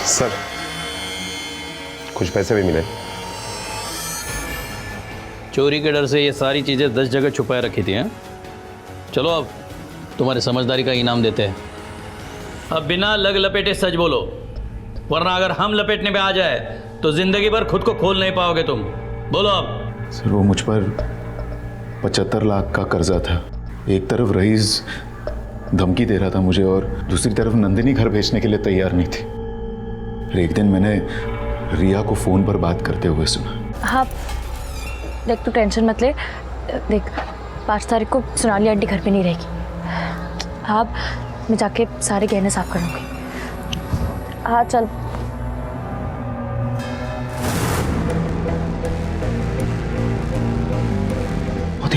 सर, कुछ पैसे भी मिले। चोरी के डर से ये सारी चीज़ें 10 जगह छुपाए रखी थी। हैं? चलो अब तुम्हारे समझदारी का इनाम देते हैं। अब बिना लग लपेटे सच बोलो, वरना अगर हम लपेटने पे आ जाए तो जिंदगी भर खुद को खोल नहीं पाओगे तुम। बोलो अब। सर, वो मुझ पर 75 लाख का कर्जा था। एक तरफ रईस धमकी दे रहा था मुझे और दूसरी तरफ नंदिनी घर भेजने के लिए तैयार नहीं थी। फिर एक दिन मैंने रिया को फ़ोन पर बात करते हुए सुना। हाँ देख, तू टेंशन मत ले। देख, 5 तारीख को सोनाली आंटी घर पे नहीं रहेगी। हाँ, मैं जाके सारे गहने साफ कर लूँगी। हाँ चल।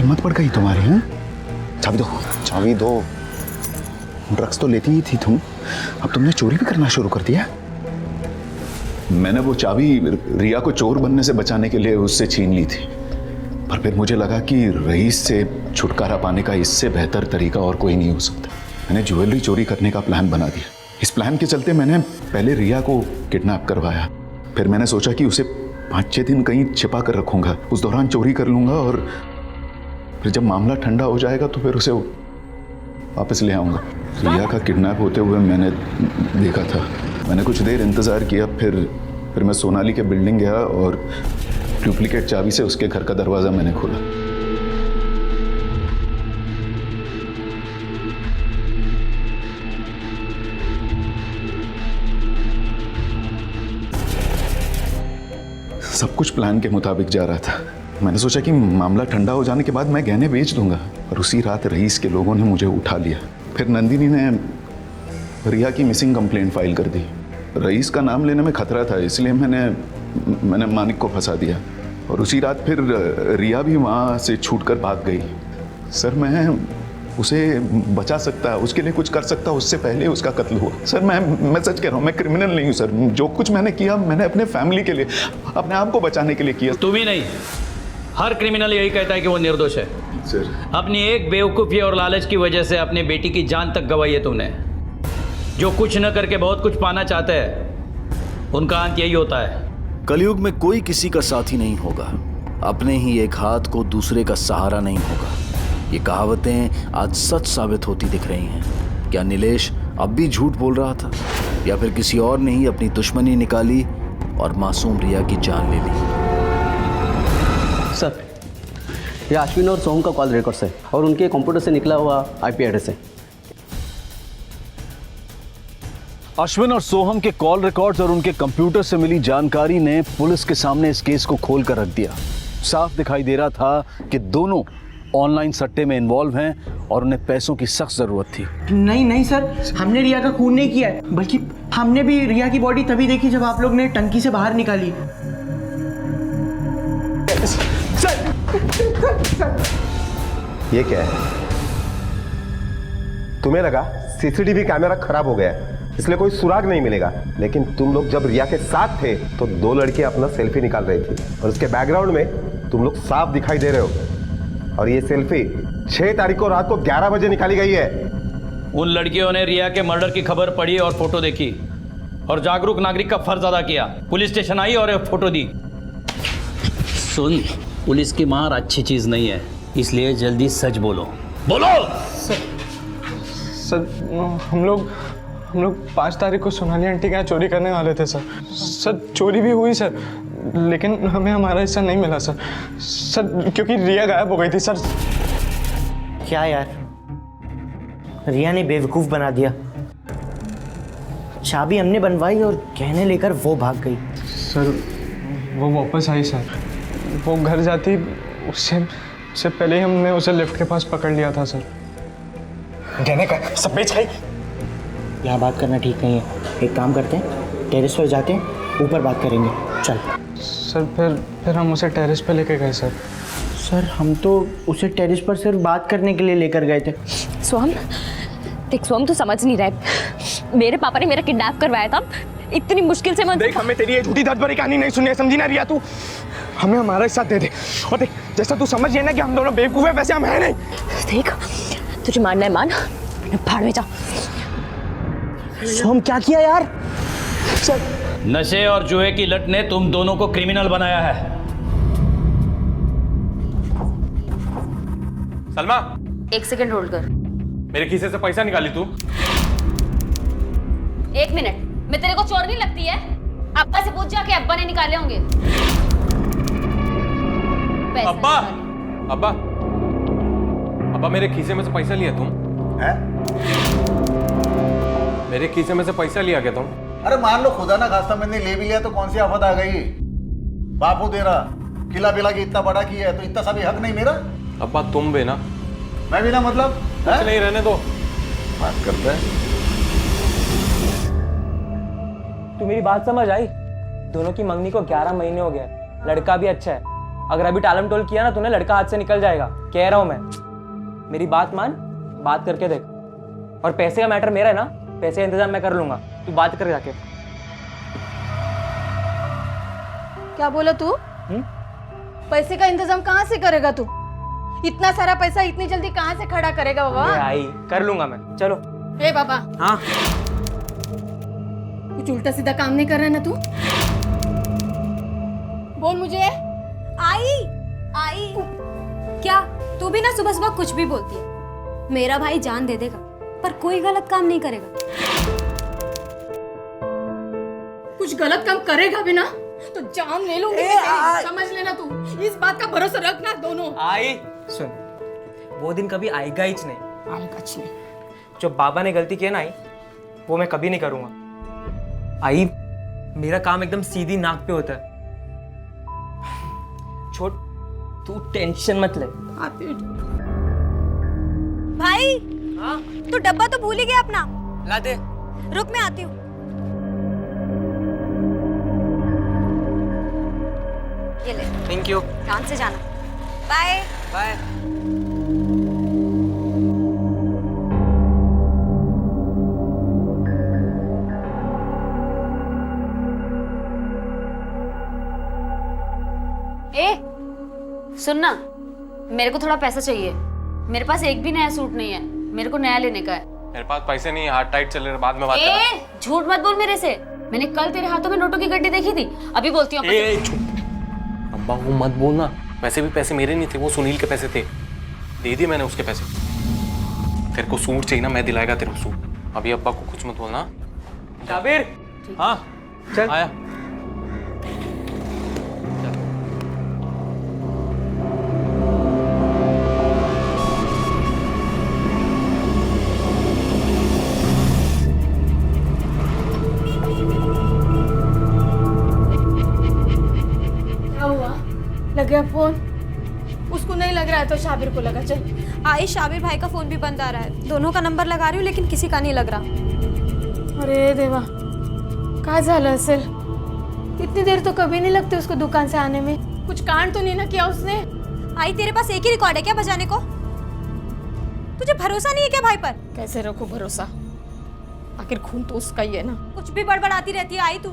हिम्मत पड़ गई तुम्हारी? हैं? चाबी दो, चाबी दो। ड्रग्स तो लेती ही थी तुम, अब तुमने चोरी भी करना शुरू कर दिया। मैंने वो चाबी रिया को चोर बनने से बचाने के लिए उससे छीन ली थी, पर फिर मुझे लगा कि रईस से छुटकारा पाने का इससे बेहतर तरीका और कोई नहीं हो सकता। मैंने ज्वेलरी चोरी करने का प्लान बना दिया। इस प्लान के चलते मैंने पहले रिया को किडनैप करवाया, फिर मैंने सोचा कि उसे 5-6 दिन कहीं छिपा कर रखूंगा, उस दौरान चोरी कर लूंगा और फिर जब मामला ठंडा हो जाएगा तो फिर उसे वापस ले आऊंगा। रिया का किडनैप होते हुए मैंने देखा था। मैंने कुछ देर इंतज़ार किया, फिर मैं सोनाली के बिल्डिंग गया और डुप्लीकेट चाबी से उसके घर का दरवाज़ा मैंने खोला। सब कुछ प्लान के मुताबिक जा रहा था। मैंने सोचा कि मामला ठंडा हो जाने के बाद मैं गहने बेच दूंगा, और उसी रात रईस के लोगों ने मुझे उठा लिया। फिर नंदिनी ने रिया की मिसिंग कंप्लेंट फाइल कर दी। रईस का नाम लेने में खतरा था, इसलिए मैंने मानिक को फंसा दिया, और उसी रात फिर रिया भी वहाँ से छूटकर भाग गई। सर मैं उसे बचा सकता, उसके लिए कुछ कर सकता, उससे पहले उसका कत्ल हुआ। सर मैं सच कह रहा हूँ, मैं क्रिमिनल नहीं हूँ सर। जो कुछ मैंने किया मैंने अपने फैमिली के लिए, अपने आप को बचाने के लिए किया। तू भी नहीं, हर क्रिमिनल यही कहता है कि वो निर्दोष है। सर अपनी एक बेवकूफ़ी और लालच की वजह से अपनी बेटी की जान तक गंवाई है तुमने। जो कुछ न करके बहुत कुछ पाना चाहते हैं, उनका अंत यही होता है। कलयुग में कोई किसी का साथी नहीं होगा, अपने ही एक हाथ को दूसरे का सहारा नहीं होगा। ये कहावतें आज सच साबित होती दिख रही हैं। क्या नीलेश अब भी झूठ बोल रहा था, या फिर किसी और ने ही अपनी दुश्मनी निकाली और मासूम रिया की जान ले ली? सर, ये अश्विन और सोहम का कॉल रिकॉर्ड्स है और उनके कंप्यूटर से निकला हुआ आईपी एड्रेस है। अश्विन और सोहम के कॉल रिकॉर्ड्स और उनके कंप्यूटर से मिली जानकारी ने पुलिस के सामने इस केस को खोल कर रख दिया। साफ दिखाई दे रहा था कि दोनों ऑनलाइन सट्टे में इन्वॉल्व हैं और उन्हें पैसों की सख्त जरूरत थी। नहीं सर, हमने रिया का खून नहीं किया है, बल्कि हमने भी रिया की बॉडी तभी देखी जब आप लोग ने टंकी से बाहर निकाली। ये क्या है? तुम्हें लगा सीसीटीवी कैमरा खराब हो गया है, इसलिए कोई सुराग नहीं मिलेगा, लेकिन तुम लोग जब रिया के साथ थे तो 2 लड़कियां अपना सेल्फी निकाल रही थी, और उसके बैकग्राउंड में तुम लोग साफ दिखाई दे रहे हो। और ये सेल्फी 6 तारीख को रात को 11 बजे निकाली गई है। उन लड़कियों ने रिया के मर्डर की खबर पढ़ी और फोटो देखी, और जागरूक नागरिक का फर्ज अदा किया। पुलिस स्टेशन आई और फोटो दी। सुन, पुलिस की मार अच्छी चीज नहीं है, इसलिए जल्दी सच बोलो। सर हम लोग 5 तारीख को सोनाली आंटी के यहाँ चोरी करने वाले थे सर। चोरी भी हुई सर, लेकिन हमें हमारा हिस्सा नहीं मिला सर, क्योंकि रिया गायब हो गई थी सर। क्या यार, रिया ने बेवकूफ़ बना दिया। चाबी हमने बनवाई और गहने लेकर वो भाग गई। सर वो वापस आई सर, वो घर जाती उससे पहले ही हमने उसे लिफ्ट के पास पकड़ लिया था सर। गहने का सब बेच गई। यहाँ बात करना ठीक नहीं है, एक काम करते हैं, टेरेस पर जाते हैं, ऊपर बात करेंगे। चल सर। फिर हम उसे टेरेस पे लेके गए सर। सर हम तो उसे टेरेस पर सिर्फ बात करने के लिए लेकर गए थे। सोहम, देख सोहम तू समझ नहीं रहा, मेरे पापा ने मेरा किडनैप करवाया था, इतनी मुश्किल से देख हमें तेरी ये झूठी दर्द भरी कहानी नहीं सुनी है, समझी ना रिया? तू हमें हमारा हिस्सा दे दे, और देख जैसा तू समझ रही है ना कि हम दोनों बेवकूफ है, वैसे हम है नहीं। देख तुझे मानना है मान, भाड़ में जा। सोहम क्या किया यार? सर नशे और जुए की लत ने तुम दोनों को क्रिमिनल बनाया है। सलमा, 1 सेकंड होल्ड कर। मेरे खीसे से पैसा निकाली तू? 1 मिनट, मैं तेरे को चोर नहीं लगती है? अब्बा से पूछ जा कि अब्बा ने निकाले होंगे पैसे। अब्बा, अब्बा, अब्बा मेरे खीसे में से पैसा लिया तुम? है? मेरे खीसे में से पैसा लिया क्या तुम? अरे मान लो खुदा ना खास्ता मैंने ले भी लिया तो कौन सी आफत आ गई? बापू दे रहा, किला बिला की इतना बड़ा किया है तो इतना सा भी हक नहीं मेरा? अब्बा तुम भी ना। मैं भी ना, मतलब कुछ नहीं, रहने दो। बात करता है। तू मेरी बात समझ आई? दोनों की मंगनी को 11 महीने हो गए, लड़का भी अच्छा है, अगर अभी टालम टोल किया ना तूने लड़का हाथ से निकल जाएगा, कह रहा हूं मैं। मेरी बात मान, बात करके देख। और पैसे का मैटर मेरा है ना, पैसे का इंतजाम मैं कर लूंगा, तू बात कर जाके। क्या बोला तू? पैसे का इंतजाम कहाँ से करेगा तू? इतना सारा पैसा इतनी जल्दी कहाँ से खड़ा करेगा बाबा? आई कर लूंगा मैं, चलो। ए बाबा, हाँ कुछ उल्टा सीधा काम नहीं कर रहा है ना तू? बोल मुझे। आई आई क्या तू भी ना सुबह सुबह कुछ भी बोलती है। मेरा भाई जान दे देगा पर कोई गलत काम नहीं करेगा। कुछ गलत काम करेगा भी ना तो जान ले लूंगी मैं तेरी। समझ लेना तू, इस बात का भरोसा रखना दोनों। आई सुन, वो दिन कभी आएगा ही नहीं। जो बाबा ने गलती की है ना आई, वो मैं कभी नहीं करूंगा। आई मेरा काम एकदम सीधी नाक पे होता है। छोड़, तू टेंशन मत ले। भाई तू डब्बा तो भूल ही गया अपना। ला दे। रुक मैं आती हूँ। ये ले। Thank you. ध्यान से जाना। Bye bye. सुनना, मेरे को थोड़ा पैसा चाहिए। मेरे पास एक भी नया सूट नहीं है, मेरे को नया लेने का है। मेरे पास पैसे नहीं है, हाथ टाइट चल रहे, बाद में बात करना। झूठ मत बोल मेरे से। मैंने कल तेरे हाथों में नोटों की गड्डी देखी थी, अभी बोलती हूँ। अब्बा वो मत बोलना, वैसे भी पैसे मेरे नहीं थे, वो सुनील के पैसे थे, दे दिए मैंने उसके पैसे। तेरे को सूट चाहिए ना, मैं दिलाएगा तेरे को सूट। अभी अब्बा को कुछ मत बोलना। शाबिर। हाँ चल आया। लग गया फोन? उसको नहीं लग रहा है तो शाबिर को लगा। चल। आई शाबिर भाई का फोन भी बंद आ रहा है, दोनों का नंबर लगा रही हूँ लेकिन किसी का नहीं लग रहा। अरे देवा, काय झालं असेल? इतनी देर तो कभी नहीं लगती उसको दुकान से आने में। कुछ कांड तो नहीं ना किया उसने? आई तेरे पास एक ही रिकॉर्ड है क्या बजाने को? तुझे भरोसा नहीं है क्या भाई पर? कैसे रखो भरोसा, आखिर खून तो उसका ही है ना। कुछ भी बड़बड़ाती रहती है आई तू।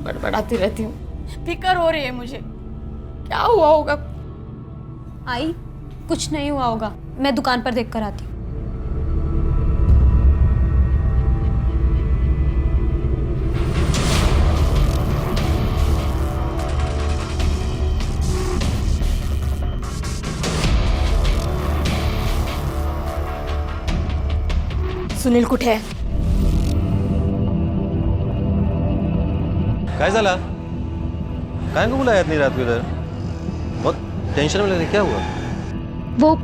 बड़बड़ाती रहती हूँ, फिक्र हो रही है मुझे, क्या हुआ होगा? आई कुछ नहीं हुआ होगा, मैं दुकान पर देख कर आती हूँ। सुनील कुठे आहे? काय झाला? काय को बुलाया इतनी रात को इधर? बहुत टेंशन में लग रही, क्या हुआ? वो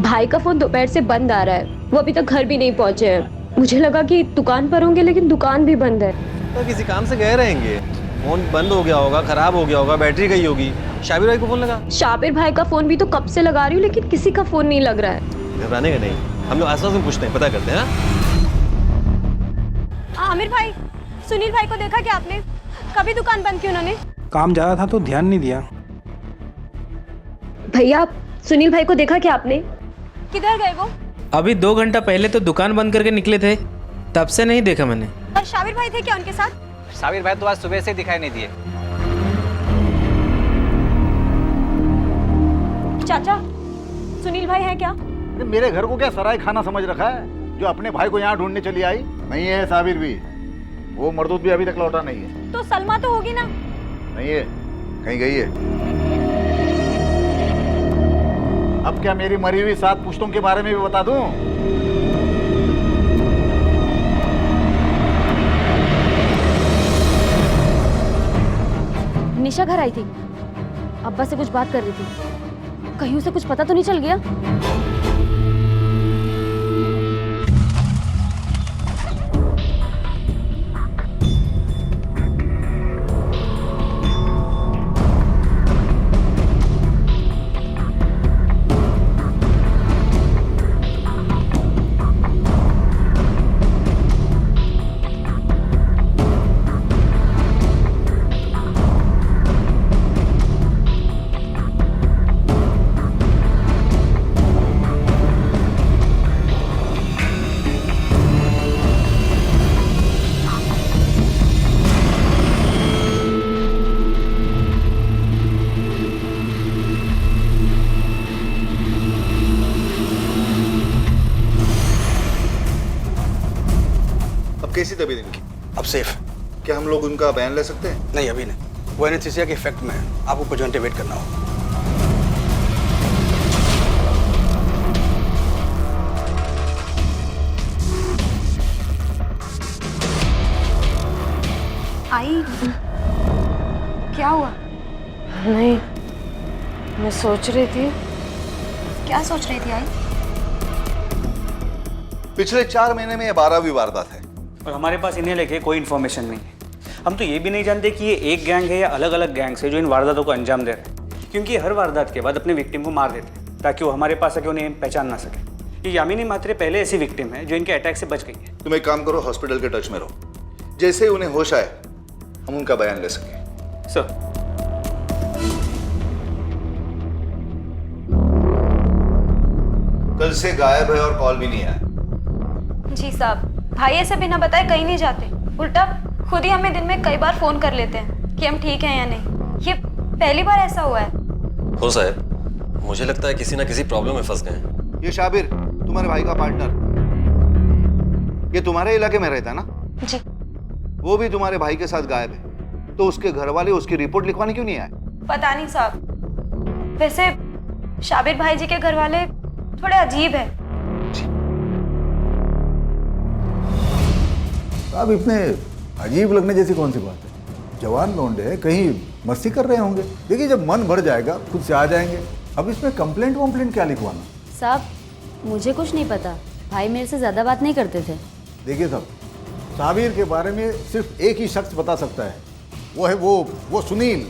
भाई का फोन दोपहर से बंद आ रहा है, वो अभी तक घर भी नहीं पहुंचे हैं। मुझे लगा कि दुकान पर होंगे लेकिन दुकान भी बंद है। तो किसी काम से गए रहेंगे, फोन बंद हो गया होगा, खराब हो गया होगा, बैटरी गई होगी। शाबिर भाई को फोन लगा? शाबिर भाई का फोन भी तो कब से लगा रही हूँ लेकिन किसी का फोन नहीं लग रहा है। घबराने का नहीं, हम लोग आसपास में पूछते हैं, पता करते हैं। आमिर भाई, सुनील भाई को देखा क्या आपने? कभी दुकान बंद की उन्होंने? काम ज़्यादा था तो ध्यान नहीं दिया। भैया सुनील भाई को देखा क्या आपने? किधर गए वो? अभी 2 घंटा पहले तो दुकान बंद करके निकले थे, तब से नहीं देखा मैंने। और शाबिर भाई थे क्या उनके साथ? शाबिर भाई तो आज सुबह से दिखाई नहीं दिए। चाचा, सुनील भाई है क्या? मेरे घर को क्या सराय खाना समझ रखा है जो अपने भाई को यहाँ ढूंढने चली आई? नहीं है साबिर भी, वो मरदूत भी अभी तक लौटा नहीं है। तो सलमा तो होगी ना? नहीं है, कहीं गई है। अब क्या मेरी मरी हुई 7 पुश्तों के बारे में भी बता दूं? निशा घर आई थी, अब्बा से कुछ बात कर रही थी, कहीं उसे कुछ पता तो नहीं चल गया? कैसी तबीयत इनकी? अब सेफ। क्या हम लोग उनका बयान ले सकते हैं? नहीं अभी नहीं, वो एनेस्थीसिया के इफेक्ट में है, आपको कुछ घंटे वेट करना होगा। आई क्या हुआ? नहीं, मैं सोच रही थी। क्या सोच रही थी आई? पिछले 4 महीने में ये 12वीं वारदात है। और हमारे पास इन्हें लेके कोई इन्फॉर्मेशन नहीं है। हम तो ये भी नहीं जानते कि ये एक गैंग है या अलग अलग गैंग्स है जो इन वारदातों को अंजाम दे रहे हैं, क्योंकि हर वारदात के बाद अपने विक्टिम को मार देते हैं ताकि वो हमारे पास आके उन्हें पहचान ना सके। ये यामिनी मात्रे पहले ऐसी विक्टिम है जो इनके अटैक से बच गई है। तुम एक काम करो, हॉस्पिटल के टच में रहो, जैसे ही उन्हें होश आए हम उनका बयान ले सकें। सर कल से गायब है और कॉल भी नहीं आया। जी साहब, भाई ऐसे बिना बताए कहीं नहीं जाते, उल्टा खुद ही हमें दिन में कई बार फोन कर लेते हैं कि हम ठीक हैं या नहीं। ये पहली बार ऐसा हुआ है। हो साहब, मुझे लगता है किसी ना किसी प्रॉब्लम में फंस गए हैं। ये शाबिर तुम्हारे भाई का पार्टनर, ये तुम्हारे इलाके में रहता है ना? जी। वो भी तुम्हारे भाई के साथ गायब है, तो उसके घर वाले उसकी रिपोर्ट लिखवाने क्यों नहीं आए? पता नहीं साहब, वैसे शाबिर भाई जी के घर वाले थोड़े अजीब है। अब इतने अजीब लगने जैसी कौन सी बात है? जवान लौंडे हैं, कहीं मस्ती कर रहे होंगे। देखिए जब मन भर जाएगा खुद से आ जाएंगे। अब इसमें कंप्लेंट वम्प्लेंट क्या लिखवाना? साहब, मुझे कुछ नहीं पता, भाई मेरे से ज़्यादा बात नहीं करते थे। देखिए साहब, साबिर के बारे में सिर्फ एक ही शख्स बता सकता है, वो है वो सुनील।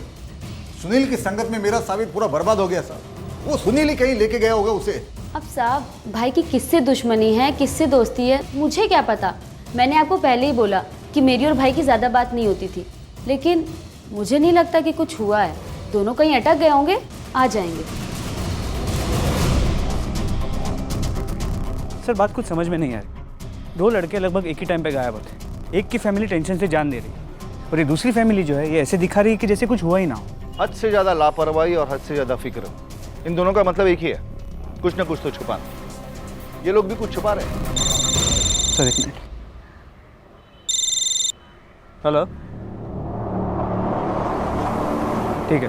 सुनील की संगत में मेरा साबिर पूरा बर्बाद हो गया साहब। वो सुनील ही कहीं लेके गया होगा उसे। अब साहब, भाई की किससे दुश्मनी है, किससे दोस्ती है, मुझे क्या पता। मैंने आपको पहले ही बोला कि मेरी और भाई की ज़्यादा बात नहीं होती थी, लेकिन मुझे नहीं लगता कि कुछ हुआ है। दोनों कहीं अटक गए होंगे, आ जाएंगे। सर बात कुछ समझ में नहीं आ रही। 2 लड़के लगभग एक ही टाइम पे गायब होते। एक की फैमिली टेंशन से जान दे रही और ये दूसरी फैमिली जो है ये ऐसे दिखा रही है कि जैसे कुछ हुआ ही ना हो। हद से ज़्यादा लापरवाही और हद से ज़्यादा फिक्र, इन दोनों का मतलब एक ही है, कुछ ना कुछ तो छुपाना। ये लोग भी कुछ छुपा रहे हैं। सर एक मिनट। हेलो, ठीक है।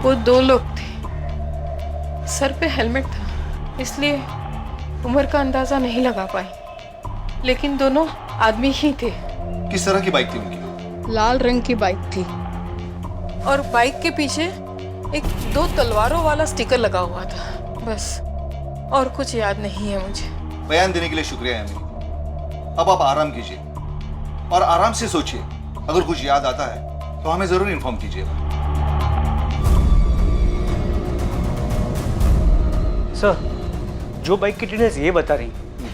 वो 2 लोग थे, सर पे हेलमेट था, इसलिए उम्र का अंदाजा नहीं लगा पाई, लेकिन दोनों आदमी ही थे। किस तरह की बाइक थी उनकी? लाल रंग की बाइक थी और बाइक के पीछे एक 2 तलवारों वाला स्टिकर लगा हुआ था, बस। और कुछ याद नहीं है मुझे। बयान देने के लिए शुक्रिया यामिनी। अब आप आराम कीजिए और आराम से सोचिए। अगर कुछ याद आता है तो हमें जरूर इन्फॉर्म कीजिएगा। सर, जो बाइक की डिटेल्स ये बता रही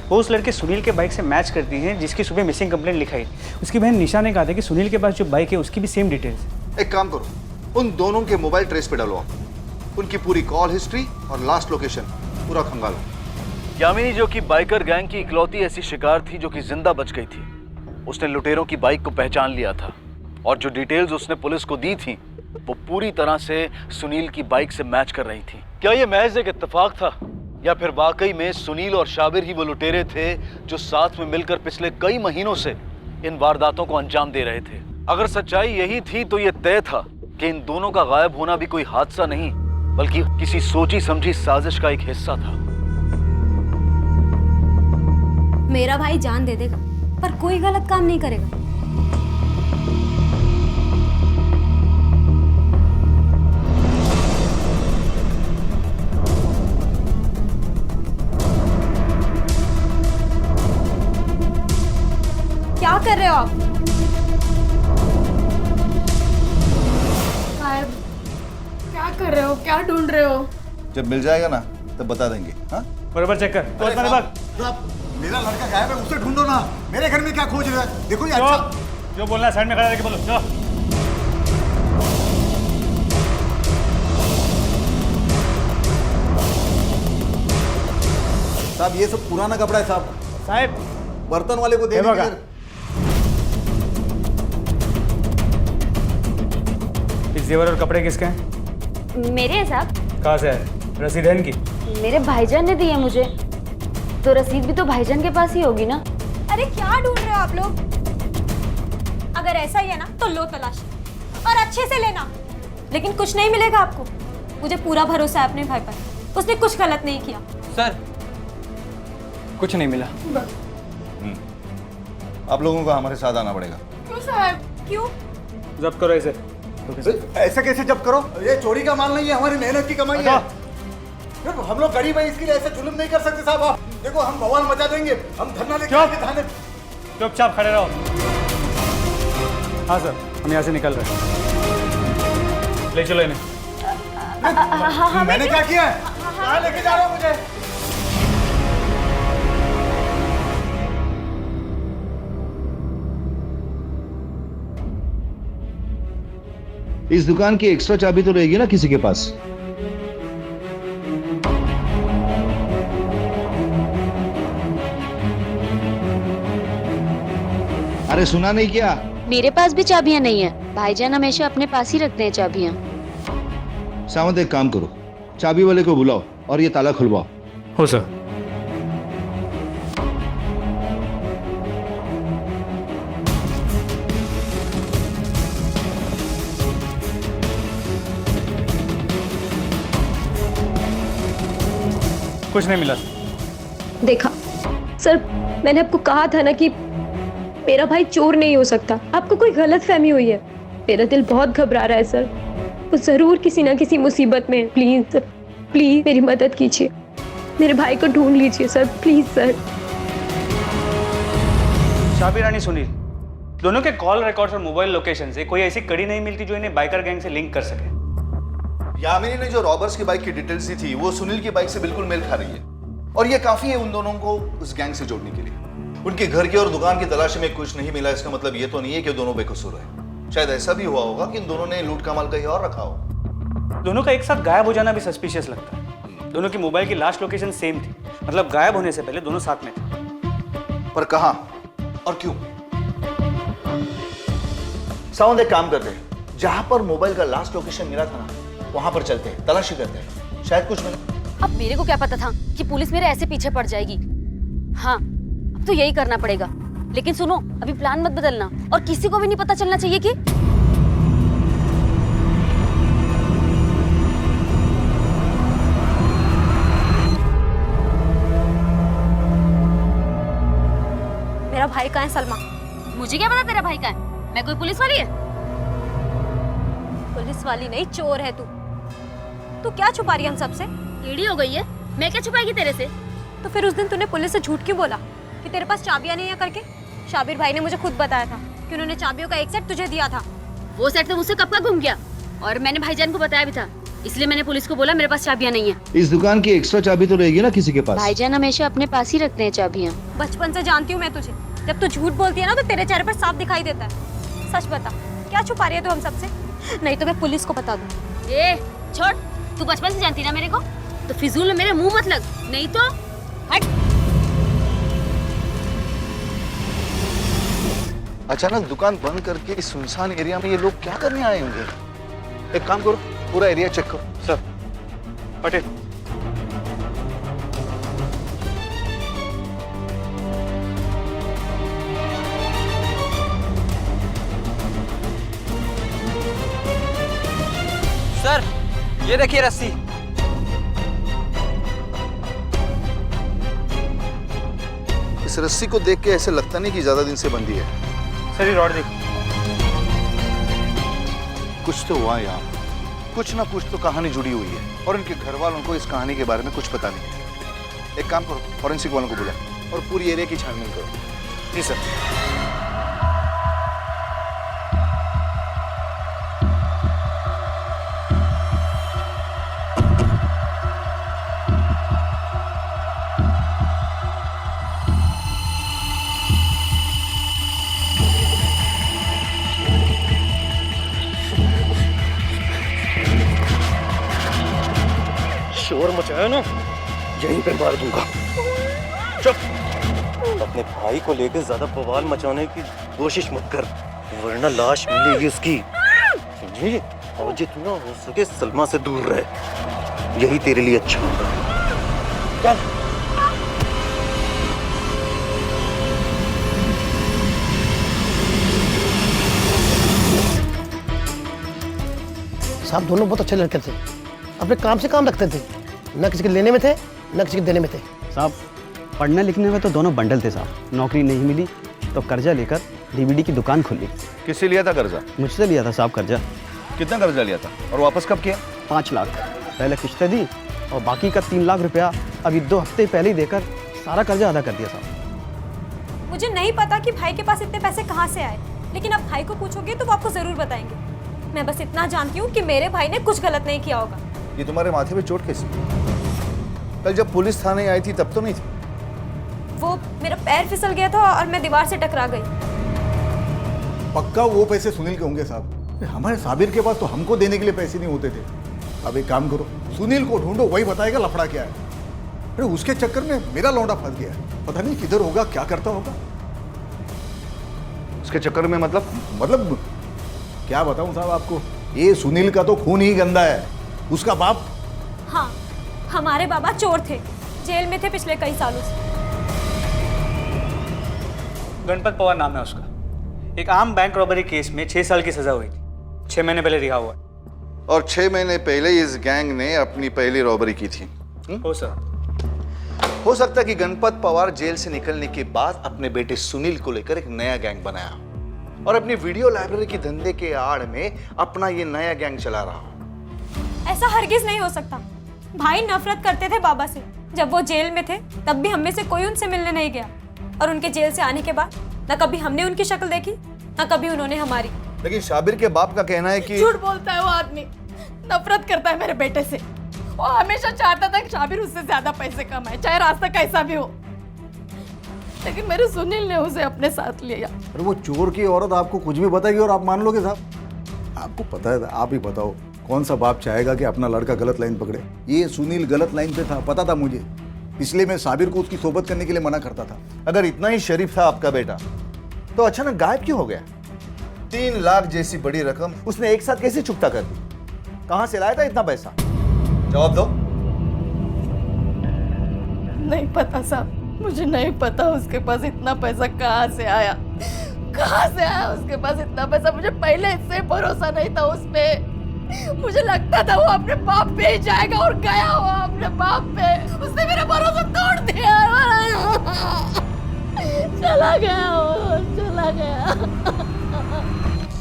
वो उस लड़के सुनील के बाइक से मैच करती हैं जिसकी सुबह मिसिंग कंप्लेंट लिखाई। उसकी बहन निशा ने कहा था कि सुनील के पास जो बाइक है उसकी भी सेम डिटेल्स। एक काम करो, उन दोनों के मोबाइल ट्रेस पे डालो, उनकी पूरी कॉल हिस्ट्री और लास्ट लोकेशन पूरा खंगालो। यामिनी जो कि बाइकर गैंग की इकलौती ऐसी शिकार थी जो कि जिंदा बच गई थी, उसने लुटेरों की बाइक को पहचान लिया था और जो डिटेल्स उसने पुलिस को दी थी वो पूरी तरह से सुनील की बाइक से मैच कर रही थी। क्या ये महज एक इत्तेफाक था या फिर वाकई में सुनील और शाबिर ही वो लुटेरे थे जो साथ में मिलकर पिछले कई महीनों से इन वारदातों को अंजाम दे रहे थे? अगर सच्चाई यही थी तो ये तय था कि इन दोनों का गायब होना भी कोई हादसा नहीं बल्कि किसी सोची समझी साजिश का एक हिस्सा था। मेरा भाई जान दे देगा पर कोई गलत काम नहीं करेगा। क्या कर रहे हो आप? क्या कर रहे हो? क्या ढूंढ रहे हो? जब मिल जाएगा ना तब बता देंगे। हाँ, बराबर चेक कर। मेरा लड़का गायब है, उसे ढूंढो ना। मेरे घर में क्या खोज रहे हैं? देखो ये अच्छा। जो बोलना है साइड में खड़ा करके बोलो। चलो। साहब ये सब पुराना कपड़ा है साहब। साहब बर्तन वाले को दे दीजिए। इस जेवर और कपड़े किसके हैं? मेरे हैं साहब। कहाँ से है? रसीद है इनकी? मेरे भाईजान ने दी है मुझे, तो रसीद भी तो भाईजान के पास ही होगी ना। अरे क्या ढूंढ रहे हो आप लोग? अगर ऐसा ही है ना तो लो तलाश और अच्छे से लेना, लेकिन कुछ नहीं मिलेगा आपको। मुझे पूरा भरोसा है अपने भाई पर, उसने कुछ गलत नहीं किया। सर कुछ नहीं मिला। आप लोगों को हमारे साथ आना पड़ेगा। क्यों साहब? क्यों? जब्त करो इसे। ऐसे कैसे जब्त करो? ये चोरी का माल नहीं है, हमारी मेहनत की कमाई है। हम लोग गरीब हैं, इसके लिए ऐसे जुल्म नहीं कर सकते साहब। आप देखो, हम बवाल मचा देंगे, हम धरना लेके आएंगे थाने। चुपचाप खड़े रहो। हाँ सर, हम यहाँ से निकल रहे हैं। ले चलो इन्हें। मैंने क्या किया है? कहाँ लेके जा रहे हो मुझे? इस दुकान की एक्स्ट्रा चाबी तो रहेगी ना किसी के पास? अरे सुना नहीं क्या? मेरे पास भी चाबियां नहीं है। भाईजान हमेशा अपने पास ही रखते हैं चाबियां। सावंत, एक काम करो, चाबी वाले को बुलाओ और ये ताला खुलवाओ। हो सर। कुछ नहीं मिला। देखा सर, मैंने आपको कहा था ना कि मेरा भाई चोर नहीं हो सकता। आपको कोई गलत फहमी हुई है। मेरा दिल बहुत घबरा रहा है सर, वो जरूर किसी ना किसी मुसीबत में है। प्लीज सर, प्लीज मेरी मदद कीजिए, मेरे भाई को ढूंढ लीजिए सर, प्लीज सर। शाबी रानी, सुनील, दोनों के कॉल रिकॉर्ड्स और मोबाइल लोकेशन से कोई ऐसी कड़ी नहीं मिलती जो इन्हें बाइकर गैंग से लिंक कर सके। यामिनी ने जो रॉबर्स की बाइक की डिटेल्स दी थी वो सुनील की बाइक से बिल्कुल मेल खा रही है, और ये काफी है उन दोनों को उस गैंग से जोड़ने के लिए। उनके घर की और दुकान की तलाशी में कुछ नहीं मिला, इसका मतलब ये तो नहीं है कि दोनों बेकसूर है। शायद ऐसा भी हुआ होगा कि इन दोनों ने लूट का माल कहीं और रखा हो। दोनों का एक साथ गायब हो जाना भी सस्पिशियस लगता है। दोनों की मोबाइल की लास्ट लोकेशन सेम थी, मतलब गायब होने से पहले दोनों साथ में थे। पर कहां और क्यों? साउंड, एक काम करते हैं, जहां पर मोबाइल का लास्ट लोकेशन मिला था ना, वहां पर चलते हैं, तलाशी करते हैं, शायद कुछ मिले। अब मेरे को क्या पता था कि पुलिस मेरे ऐसे पीछे पड़ जाएगी। हाँ, अब तो यही करना पड़ेगा। लेकिन सुनो, अभी प्लान मत बदलना और किसी को भी नहीं पता चलना चाहिए कि मेरा भाई कहाँ है सलमा? मुझे क्या पता तेरा भाई कहाँ है? मैं कोई पुलिस वाली है? पुलिस वाली नहीं, चोर है तू। तू क्या छुपा रही है हम सबसे? टेढ़ी हो गई है, मैं क्या छुपाएगी तेरे से? तो फिर उस दिन तूने पुलिस से झूठ क्यों बोला कि तेरे पास चाबियां नहीं है करके? शाबिर भाई ने मुझे खुद बताया था कि उन्होंने चाबियों का एक सेट तुझे दिया था। वो सेट तो मुझसे कब का घूम गया, और मैंने भाईजान को बताया भी था, इसलिए मैंने पुलिस को बोला मेरे पास चाबियां नहीं है। इस दुकान की एक्स्ट्रा चाबी तो रहेगी ना किसी के पास? भाईजान हमेशा अपने पास ही रखते हैं चाबियां। बचपन से जानती हूँ मैं तुझे, जब तू झूठ बोलती है ना तो तेरे चेहरे पर साफ दिखाई देता है। सच बता, क्या छुपा रही है तू हम सबसे? नहीं तो मैं पुलिस को बता दूँ। ए छोड़, तू बचपन से जानती ना मेरे को, तो फिजूल में मेरे मुंह मत लग, नहीं तो हट। अचानक दुकान बंद करके इस सुनसान एरिया में ये लोग क्या करने आए होंगे? एक काम करो, पूरा एरिया चेक करो। सर, पटेल। सर, ये देखिए रस्सी। इस रस्सी को देख के ऐसे लगता नहीं कि ज्यादा दिन से बंधी है। सर, ये रॉड देख। कुछ तो हुआ यहाँ, कुछ ना कुछ तो कहानी जुड़ी हुई है, और इनके घर वालों को इस कहानी के बारे में कुछ पता नहीं है। एक काम करो, फॉरेंसिक वालों को बुलाओ और पूरी एरिया की छानबीन करो। जी सर। शोर मचाया ना, यहीं पे मार दूंगा। चुप। अपने भाई को लेकर ज्यादा बवाल मचाने की कोशिश मत कर, वरना लाश मिलेगी उसकी। समझी? और जितना हो सके सलमा से दूर रहे, यही तेरे लिए अच्छा होगा। चल। साहब दोनों बहुत अच्छे लड़के थे, अपने काम से काम रखते थे, न किसी के लेने में थे न किसी के देने में थे। साहब पढ़ने लिखने में तो दोनों बंडल थे साहब। नौकरी नहीं मिली तो कर्जा लेकर डीवीडी की दुकान खोली। किससे लिया था कर्जा? मुझसे लिया था साहब कर्जा। कितना कर्जा लिया था और वापस कब किया? 5 लाख पहले किश्तें दी और बाकी का 3 लाख रुपया अभी 2 हफ्ते पहले ही देकर सारा कर्जा अदा कर दिया साहब। मुझे नहीं पता कि भाई के पास इतने पैसे कहाँ से आए, लेकिन अब भाई को पूछोगे तो वो आपको जरूर बताएंगे। मैं बस इतना जानती हूँ कि मेरे भाई ने कुछ गलत नहीं किया होगा। ये तुम्हारे माथे पे चोट कैसी? कल जब पुलिस थाने आई थी तब तो नहीं थी? वो मेरा पैर फिसल गया था और मैं दीवार से टकरा गई। पक्का वो पैसे सुनील के होंगे साहब। हमारे साबिर के पास तो हमको देने के लिए पैसे नहीं होते थे। अब एक काम करो, सुनील को ढूंढो, वही बताएगा लफड़ा क्या है। अरे उसके चक्कर में मेरा लौंडा फंस गया है, पता नहीं किधर होगा, क्या करता होगा। उसके चक्कर में मतलब क्या बताऊं साहब आपको, ये सुनील का तो खून ही गंदा है। उसका बाप, हाँ, हमारे बाबा चोर थे, जेल में थे पिछले कई सालों से। गणपत पवार नाम है उसका। एक आम बैंक रॉबरी केस में 6 साल की सजा हुई थी, 6 महीने पहले रिहा हुआ। और 6 महीने पहले इस गैंग ने अपनी पहली रॉबरी की थी। हो सर। हो सकता है कि गणपत पवार जेल से निकलने के बाद अपने बेटे सुनील को लेकर एक नया गैंग बनाया और अपनी वीडियो लाइब्रेरी की धंधे के आड़ में अपना ये नया गैंग चला रहा। ऐसा हरगिज नहीं हो सकता। भाई नफरत करते थे बाबा से। जब वो जेल में थे तब भी हम में से कोई उनसे मिलने नहीं गया, और उनके जेल से आने के बाद न कभी हमने उनकी शक्ल देखी न कभी उन्होंने हमारी। लेकिन शाबिर के बाप का कहना है कि झूठ बोलता है वो आदमी, नफरत करता है मेरे बेटे से। वो हमेशा चाहता था कि शाबिर उससे ज्यादा पैसे कमाए, चाहे रास्ता कैसा भी हो। लेकिन मेरे सुनील ने उसे अपने साथ लिया। अरे वो चोर की औरत आपको कुछ भी बताएगी और आप मान लोगे साहब? आपको पता है, आप ही बताओ, कौन सा बाप चाहेगा कि अपना लड़का गलत लाइन पकड़े? ये सुनील गलत लाइन पे था, पता था मुझे, इसलिए मैं साबिर को उसकी सोबत करने के लिए मना करता था। अगर इतना ही शरीफ था आपका बेटा तो अचानक गायब क्यों हो गया? 3 लाख जैसी बड़ी रकम उसने एक साथ कैसे चुकता कर दी? कहां से लाया था इतना पैसा? जवाब दो। नहीं पता साहब, मुझे नहीं पता उसके पास इतना पैसा कहाँ से आया। कहाँ से आया उसके पास इतना पैसा? मुझे पहले इससे भरोसा नहीं था उस पे। मुझे लगता था वो अपने बाप पे ही जाएगा, और गया वो अपने बाप पे। उसने मेरा भरोसा तोड़ दिया। चला गया वो, चला गया।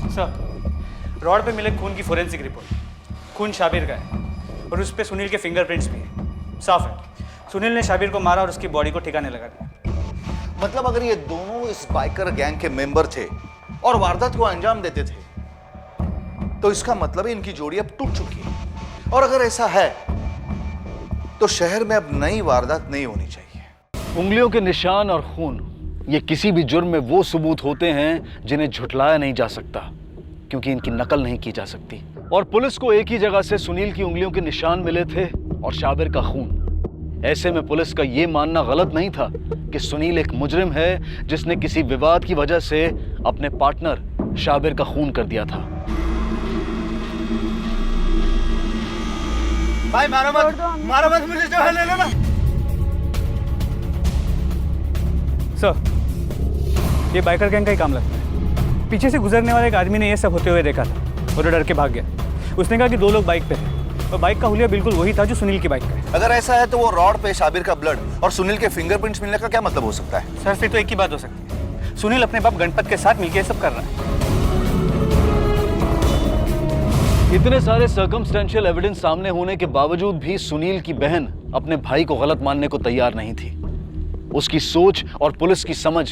सर, रॉड पे मिले खून की फोरेंसिक रिपोर्ट, खून शाबिर का है और उस पे सुनील के फिंगरप्रिंट्स भी है। साफ है सुनील ने शाबिर को मारा और उसकी बॉडी को ठिकाने लगा दिया। मतलब अगर ये दोनों इस बाइकर गैंग के मेंबर थे और वारदात को अंजाम देते थे तो इसका मतलब है इनकी जोड़ी अब टूट चुकी है। और अगर ऐसा है तो शहर में अब नई वारदात नहीं होनी चाहिए। उंगलियों के निशान और खून, ये किसी भी जुर्म में वो सबूत होते हैं जिन्हें झुठलाया नहीं जा सकता, क्योंकि इनकी नकल नहीं की जा सकती। और पुलिस को एक ही जगह से सुनील की उंगलियों के निशान मिले थे और शाबिर का खून। ऐसे में पुलिस का ये मानना गलत नहीं था कि सुनील एक मुजरिम है जिसने किसी विवाद की वजह से अपने पार्टनर शाबिर का खून कर दिया था। भाई मारो मत, मुझे जो है ले लो ना। सर, ये बाइकर गैंग का ही काम लगता है। पीछे से गुजरने वाले एक आदमी ने ये सब होते हुए देखा था और डर के भाग गया। उसने कहा कि 2 लोग बाइक पे थे और बाइक का हुलिया बिल्कुल वही था जो सुनील की बाइक का है। अगर ऐसा है तो वो रॉड पे शाबिर का ब्लड और सुनील के फिंगरप्रिंट्स मिलने का क्या मतलब हो सकता है? सर, फिर तो एक ही बात हो सकती है, सुनील अपने बाप गणपत के साथ मिलकर सब कर रहा है। इतने सारे सर्कमस्टेंशियल एविडेंस सामने होने के बावजूद भी सुनील की बहन अपने भाई को गलत मानने को तैयार नहीं थी। उसकी सोच और पुलिस की समझ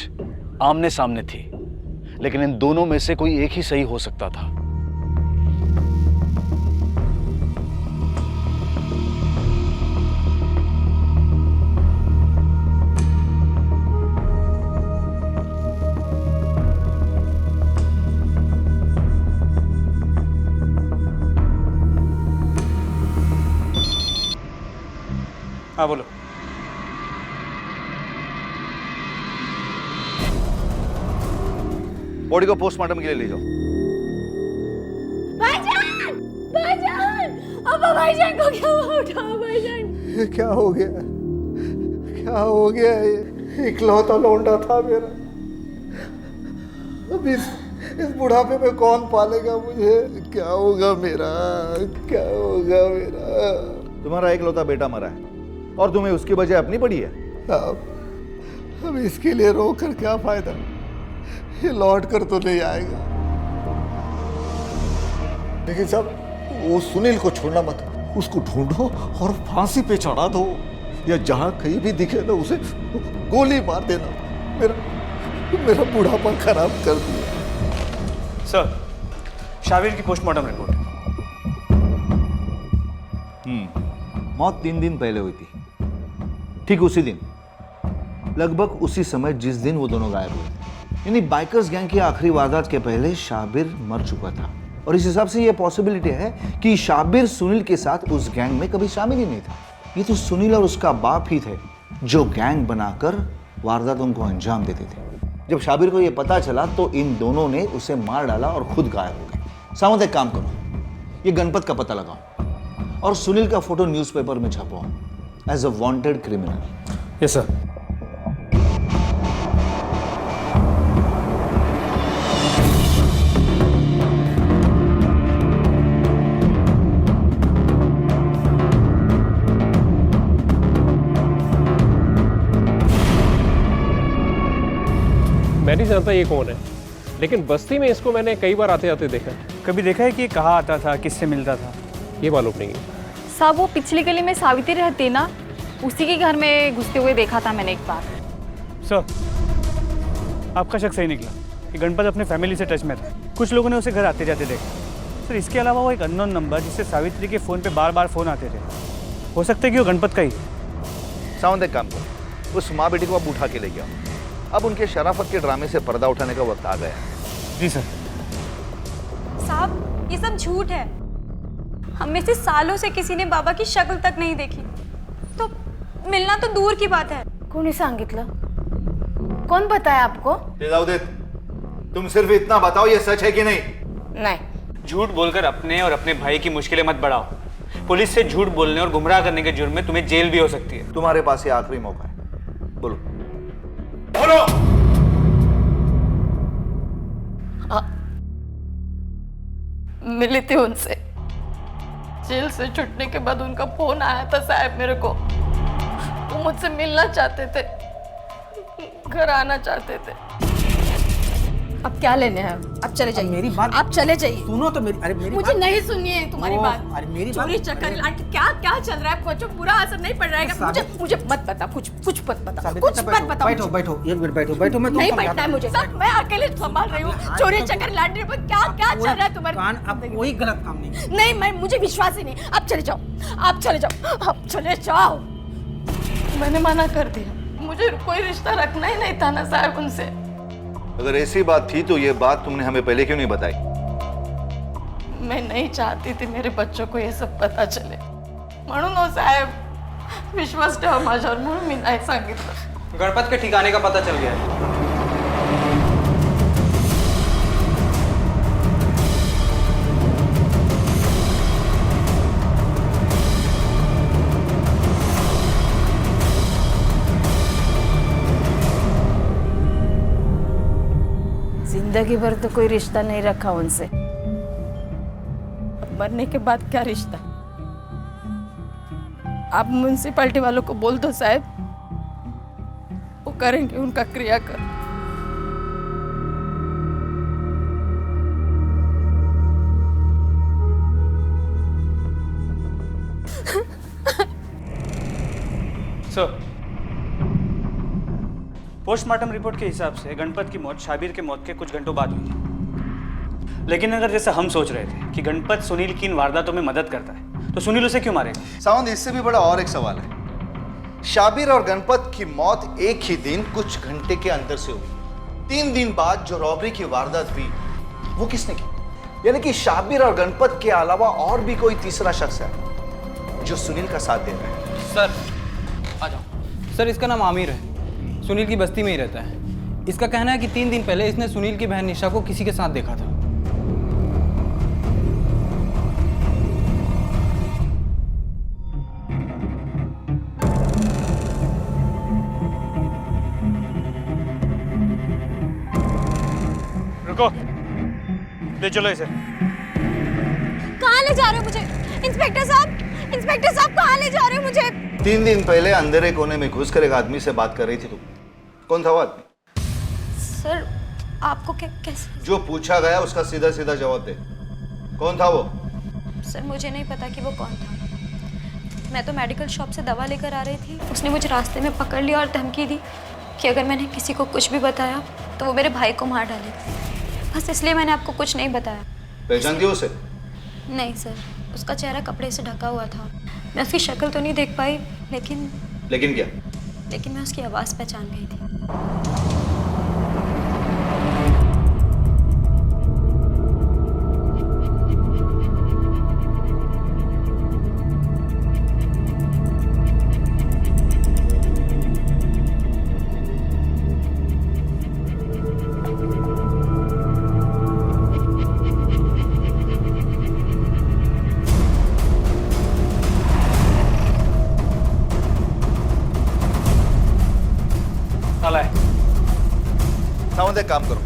आमने सामने थी, लेकिन इन दोनों में से कोई एक ही सही हो सकता था। हाँ बोलो। बॉडी को पोस्टमार्टम के लिए ले जाओ। भाईजान, भाईजान, अब भाईजान को क्या हुआ? उठाओ भाईजान। ये क्या हो गया? क्या हो गया? ये इकलौता लौंडा था मेरा, अब इस बुढ़ापे में कौन पालेगा मुझे? क्या होगा मेरा? क्या होगा मेरा? तुम्हारा एकलौता बेटा मरा है और तुम्हें उसकी वजह अपनी पड़ी है। अब इसके लिए रो कर क्या फायदा? ये लौट कर तो नहीं आएगा। लेकिन साहब वो सुनील को छोड़ना मत, उसको ढूंढो और फांसी पे चढ़ा दो, या जहां कहीं भी दिखे ना उसे गोली मार देना। मेरा बुढ़ापा खराब कर दिया। सर, शाबिर की पोस्टमार्टम रिपोर्ट। मौत 3 दिन पहले हुई थी, ठीक उसी दिन, लगभग उसी समय जिस दिन वो दोनों गायब हुए थे। यानी बाइकर्स गैंग की आखिरी वारदात के पहले शाबिर मर चुका था, और इस हिसाब से ये पॉसिबिलिटी है कि शाबिर सुनील के साथ उस गैंग में कभी शामिल ही नहीं था। ये तो सुनील और उसका बाप ही थे जो गैंग बनाकर वारदातों को अंजाम देते थे। जब शाबिर को ये पता चला तो इन दोनों ने उसे मार डाला और खुद गायब हो गए। सावंत, एक काम करो, ये गणपत का पता लगाओ और सुनील का फोटो न्यूज़पेपर में छपवाओ as a wanted criminal. Yes sir. मैं नहीं जानता ये कौन है, लेकिन बस्ती में इसको मैंने कई बार आते आते देखा। कभी देखा है कि ये कहाँ आता था, किससे मिलता था? ये मालूम नहीं है साहब। वो पिछली गली में सावित्री रहती ना, उसी के घर में घुसते हुए देखा था मैंने एक बार। सर, आपका शक सही निकला कि गणपत अपने फैमिली से टच में था। कुछ लोगों ने उसे घर आते जाते देखा। सर, इसके अलावा वो एक अननोन नंबर जिससे सावित्री के फ़ोन पे बार बार फ़ोन आते थे, हो सकता है कि वो गणपत का ही। सावंत, एक काम करो, उस माँ बेटी को आप उठा के ले जाओ। अब उनके शराफत के ड्रामे से पर्दा उठाने का वक्त आ गया है। जी सर। साहब, ये सब झूठ है। हम में से सालों से किसी ने बाबा की शक्ल तक नहीं देखी, तो मिलना तो दूर की बात है। कोणी सांगितलं? कौन बताया आपको? तेजाउद्दीन, तुम सिर्फ इतना बताओ ये सच है कि नहीं? नहीं। झूठ बोलकर अपने और अपने भाई की मुश्किलें मत बढ़ाओ। पुलिस से झूठ बोलने और गुमराह करने के जुर्म में तुम्हें जेल भी हो सकती है। तुम्हारे पास ये आखिरी मौका है, बोलो बोलो। मिली थी उनसे। जेल से छुटने के बाद उनका फोन आया था साहब मेरे को। वो मुझसे मिलना चाहते थे, घर आना चाहते थे। अब क्या लेने हैं? अब चले जाइए। मेरी बात आप चले जाइए। सुनो तो मेरी, अरे मेरी मुझे बात नहीं सुननी है तुम्हारी बात। अरे मेरी चोरी चक्कर लाट क्या क्या चल रहा है? कुछ बुरा असर नहीं पड़ रहा है? मुझे मत बता, कुछ मत बता, कुछ मत बता। बैठो बैठो, एक मिनट बैठो, मैं नहीं बैठना है मुझे। सब मैं अकेले संभाल रही हूँ। चोरी चक्कर लाटने पर क्या क्या चल रहा है तुम्हारे? अब कोई गलत काम नहीं। नहीं, मैं मुझे विश्वास ही नहीं। आप चले जाओ, आप चले जाओ, आप चले जाओ। मैंने मना कर दिया, मुझे कोई रिश्ता रखना ही नहीं था ना साहब उनसे। अगर ऐसी बात थी तो ये बात तुमने हमें पहले क्यों नहीं बताई? मैं नहीं चाहती थी मेरे बच्चों को ये सब पता चले, म्हणून हो साहेब विश्वास ठेवा माझ्यावर, म्हणून मी नाही सांगितलं। गणपत के ठिकाने का पता चल गया है। जिंदगी भर तो कोई रिश्ता नहीं रखा उनसे, अब मरने के बाद क्या रिश्ता? आप म्यूनसिपैलिटी वालों को बोल दो साहब, वो करेंगे उनका क्रियाकर्म। सर, पोस्टमार्टम रिपोर्ट के हिसाब से गणपत की मौत शाबिर के मौत के कुछ घंटों बाद हुई थी। लेकिन अगर जैसा हम सोच रहे थे कि गणपत सुनील की इन वारदातों में मदद करता है, तो सुनील उसे क्यों मारेगा? सावंत, इससे भी बड़ा और एक सवाल है। शाबिर और गणपत की मौत एक ही दिन कुछ घंटे के अंतर से हुई। 3 दिन बाद जो रॉबरी की वारदात हुई वो किसने की? यानी कि शाबिर और गणपत के अलावा और भी कोई तीसरा शख्स है जो सुनील का साथ दे रहा है। सर आ जाओ। सर, इसका नाम आमिर है, सुनील की बस्ती में ही रहता है। इसका कहना है कि 3 दिन पहले इसने सुनील की बहन निशा को किसी के साथ देखा था। रुको, ले चलो इसे। कहाँ ले जा रहे हो मुझे? इंस्पेक्टर साहब कहाँ ले जा रहे हो मुझे? 3 दिन पहले अंधेरे कोने में घुसकर एक आदमी से बात कर रही थी तुम। कौन था वो आदमी? सर आपको कैसे? जो पूछा गया उसका सीधा सीधा जवाब दे। कौन था वो? सर मुझे नहीं पता कि वो कौन था। मैं तो मेडिकल शॉप से दवा लेकर आ रही थी। उसने मुझे रास्ते में पकड़ लिया और धमकी दी कि अगर मैंने किसी को कुछ भी बताया तो वो मेरे भाई को मार डालेगी। बस इसलिए मैंने आपको कुछ नहीं बताया। पहचानती हो उसे? नहीं सर, उसका चेहरा कपड़े से ढका हुआ था। मैं उसकी शक्ल तो नहीं देख पाई, लेकिन क्या? लेकिन मैं उसकी आवाज़ पहचान गई थी। सावंत, एक काम करो,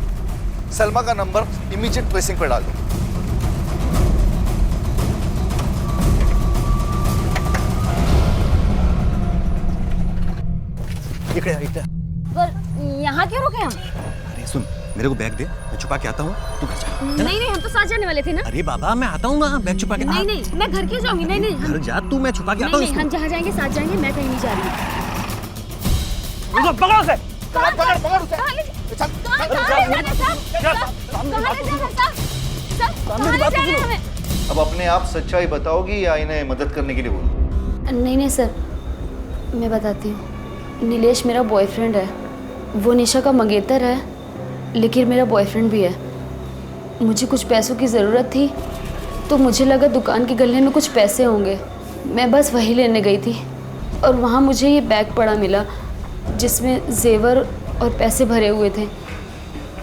सलमा का नंबर इमीडिएट ट्रेसिंग पर डाल दो। यहाँ क्यों रुके हम? अरे सुन, मेरे को बैग दे, मैं छुपा के आता हूँ, तू घर जा। नहीं हम तो साथ जाने वाले थे ना। अरे बाबा मैं आता हूँ ना, बैग छुपा के। नहीं मैं घर क्यों जाऊंगी? नहीं घर जा तू, मैं छुपा के आता हूँ। हम जहाँ जाएंगे साथ जाएंगे, मैं कहीं नहीं जा रही। पकड़ो उसे। अब अपने आप सच्चाई बताओगी या इन्हें मदद करने के लिए बोलो? नहीं सर, मैं बताती हूँ। नीलेश मेरा बॉयफ्रेंड है। वो निशा का मंगेतर है, लेकिन मेरा बॉयफ्रेंड भी है। मुझे कुछ पैसों की ज़रूरत थी, तो मुझे लगा दुकान के गले में कुछ पैसे होंगे। मैं बस वही लेने गई थी और वहाँ मुझे ये बैग पड़ा मिला जिसमें जेवर और पैसे भरे हुए थे।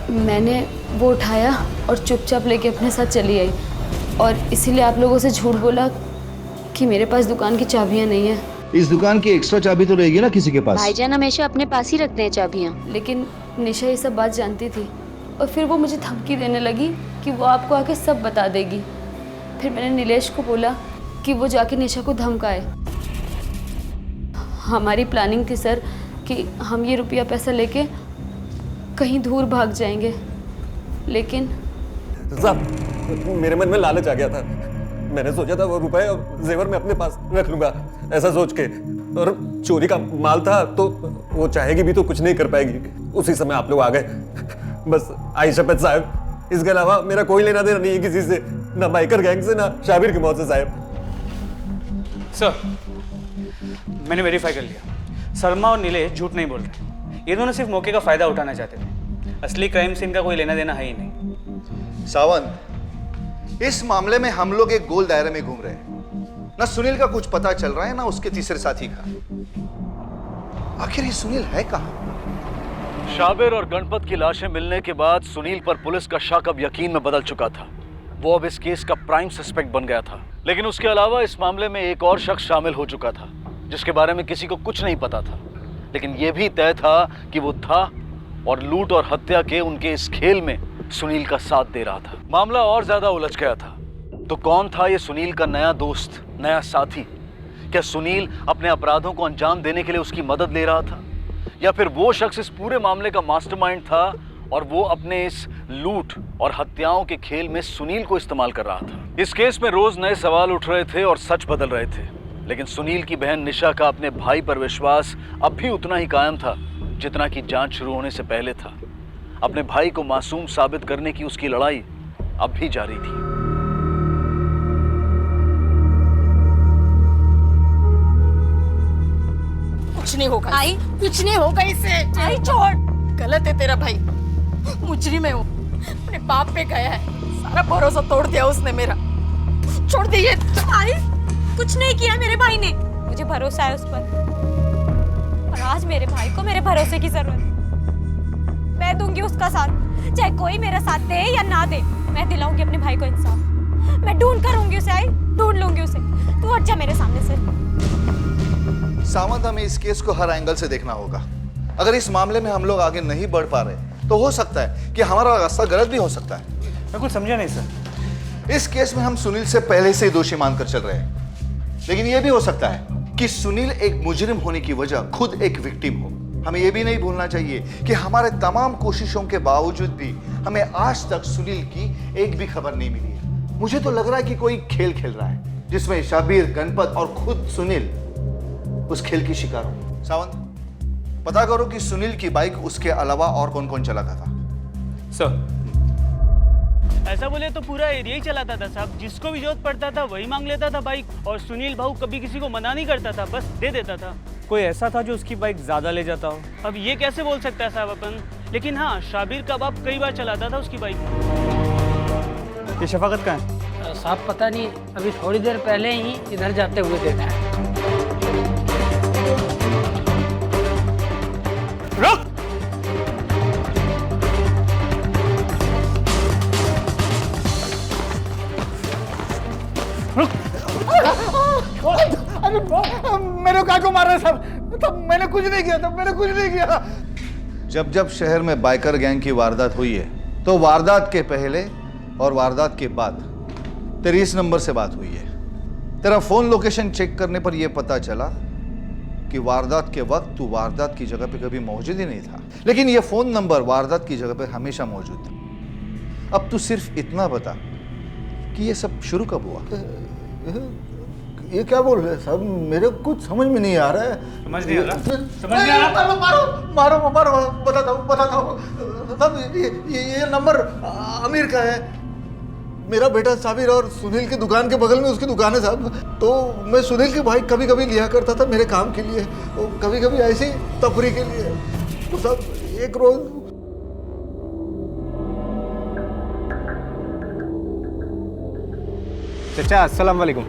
मैंने वो उठाया और चुपचाप लेके अपने साथ चली आई, और इसीलिए आप लोगों से झूठ बोला कि मेरे पास दुकान की चाबियाँ नहीं है। इस दुकान की एक्स्ट्रा चाबी तो रहेगी ना किसी के पास? भाईजान हमेशा अपने पास ही रखते हैं चाबियाँ। लेकिन निशा ये सब बात जानती थी और फिर वो मुझे धमकी देने लगी कि वो आपको आके सब बता देगी। फिर मैंने नीलेश को बोला कि वो जाके निशा को धमकाए। हमारी प्लानिंग थी सर कि हम ये रुपया पैसा लेके कहीं दूर भाग जाएंगे, लेकिन साहब मेरे मन में लालच आ गया था। मैंने सोचा था वो रुपए और जेवर मैं अपने पास रख लूंगा, ऐसा सोच के, और चोरी का माल था तो वो चाहेगी भी तो कुछ नहीं कर पाएगी। उसी समय आप लोग आ गए। बस आई शपथ साहब, इसके अलावा मेरा कोई लेना देना नहीं है किसी से, ना बाइकर गैंग से, ना शाबिर की मौत से साहब। सर मैंने वेरीफाई कर लिया, शर्मा और नीलेश झूठ नहीं बोल रहे। ये दोनों सिर्फ मौके का फायदा उठाना चाहते थे। असली क्राइम से इनका कोई लेना देना है ही नहीं। सावंत, इस मामले में हम लोग एक गोल दायरे में घूम रहे हैं। ना सुनील का कुछ पता चल रहा है, ना उसके तीसरे साथी का। आखिर ये सुनील है कहां? शाबिर और गणपत की लाशें मिलने के बाद सुनील पर पुलिस का शक अब यकीन में बदल चुका था। वो अब इस केस का प्राइम सस्पेक्ट बन गया था। लेकिन उसके अलावा इस मामले में एक और शख्स शामिल हो चुका था जिसके बारे में किसी को कुछ नहीं पता था, लेकिन यह भी तय था कि वो था और लूट और हत्या के उनके इस खेल में सुनील का साथ दे रहा था। मामला और ज्यादा उलझ गया था। तो कौन था ये सुनील का नया दोस्त, नया साथी? क्या सुनील अपने अपराधों को अंजाम देने के लिए उसकी मदद ले रहा था, या फिर वो शख्स इस पूरे मामले का मास्टरमाइंड था और वो अपने इस लूट और हत्याओं के खेल में सुनील को इस्तेमाल कर रहा था? इस केस में रोज नए सवाल उठ रहे थे और सच बदल रहे थे, लेकिन सुनील की बहन निशा का अपने भाई पर विश्वास अब भी उतना ही कायम था जितना कि जांच शुरू होने से पहले था। अपने भाई को मासूम साबित करने की उसकी लड़ाई अब भी जारी थी। कुछ नहीं होगा आई, कुछ नहीं होगा इससे। आई छोड़, गलत है तेरा भाई, मुजरिम है वो, अपने बाप पे गया है, सारा भरोसा तोड़ दिया उसने मेरा। छोड़ दे ये। आई कुछ नहीं किया मेरे भाई ने, मुझे भरोसा है उस पर, और आज मेरे भाई को मेरे भरोसे की जरूरत है। मैं दूंगी उसका साथ, चाहे कोई मेरा साथ दे या ना दे, मैं दिलाऊंगी अपने भाई को इंसाफ। मैं ढूंढ कर लूंगी उसे, आई ढूंढ लूंगी उसे। तू हट जा मेरे सामने से। सावंत, हमें इस केस को हर एंगल से देखना होगा। अगर इस मामले में हम लोग आगे नहीं बढ़ पा रहे तो हो सकता है कि हमारा रास्ता गलत भी हो सकता है। मैं कुछ समझा नहीं सर। इस केस में हम सुनील से पहले से ही दोषी मानकर चल रहे हैं, लेकिन यह भी हो सकता है कि सुनील एक मुजरिम होने की वजह खुद एक विक्टिम हो। हमें यह भी नहीं भूलना चाहिए कि हमारे तमाम कोशिशों के बावजूद भी हमें आज तक सुनील की एक भी खबर नहीं मिली है। मुझे तो लग रहा है कि कोई खेल खेल रहा है जिसमें शाबिर, गणपत और खुद सुनील उस खेल की शिकार हो। सावंत, पता करो कि सुनील की बाइक उसके अलावा और कौन कौन चलाता था। सर ऐसा बोले तो पूरा एरिया ही चलाता था साहब, जिसको भी जरूरत पड़ता था वही मांग लेता था बाइक, और सुनील भाऊ कभी किसी को मना नहीं करता था, बस दे देता था। कोई ऐसा था जो उसकी बाइक ज्यादा ले जाता हो? अब ये कैसे बोल सकता है साहब अपन, लेकिन हाँ शाबिर का बाप कई बार चलाता था उसकी बाइक। ये शफाकत कहाँ है? साहब पता नहीं, अभी थोड़ी देर पहले ही इधर जाते हुए देखा है। रुक! अरे मेरे काय को मार रहे सब? तब मैंने कुछ नहीं किया, तब मैंने कुछ नहीं किया। जब जब शहर में बाइकर गैंग की वारदात हुई है तो वारदात के पहले और वारदात के बाद तेरी इस नंबर से बात हुई है। तेरा फोन लोकेशन चेक करने पर यह पता चला कि वारदात के वक्त तू वारदात की जगह पे कभी मौजूद ही नहीं था, लेकिन यह फोन नंबर वारदात की जगह पे हमेशा मौजूद था। अब तू सिर्फ इतना बता कि यह सब शुरू कब हुआ? ये क्या बोल रहे हैं साहब? मेरे कुछ समझ में नहीं आ रहा है। समझ नहीं आ रहा? समझ नहीं आ रहा? मारो बताता हूँ साहब। ये नंबर आमिर का है। मेरा बेटा साबिर और सुनील की दुकान के बगल में उसकी दुकान है साहब। तो मैं सुनील की बाइक कभी कभी लिया करता था मेरे काम के लिए, कभी कभी ऐसे ही तफरी के लिए। तो साहब एक रोज चाचा अस्सलाम वालेकुम।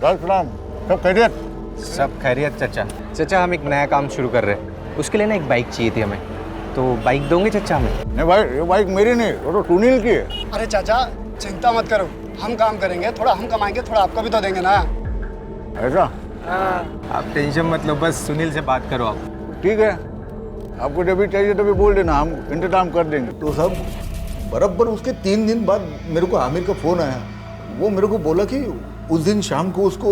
सलाम। सब खैरियत? सब खैरियत चाचा। चाचा हम एक नया काम शुरू कर रहे हैं, उसके लिए ना एक बाइक चाहिए थी हमें, तो बाइक दोगे चाचा हमें? नहीं भाई, ये बाइक मेरी नहीं, वो तो सुनील की है। अरे चाचा चिंता मत करो, हम काम करेंगे, थोड़ा हम कमाएंगे, थोड़ा आपका भी तो देंगे ना। ऐसा? आप टेंशन मत लो, बस सुनील से बात करो आप। ठीक है, आपको जब भी चाहिए तभी बोल देना, हम इंतजाम कर देंगे। तो साहब बराबर उसके 3 दिन बाद मेरे को आमिर का फ़ोन आया। वो मेरे को बोला कि उस दिन शाम को उसको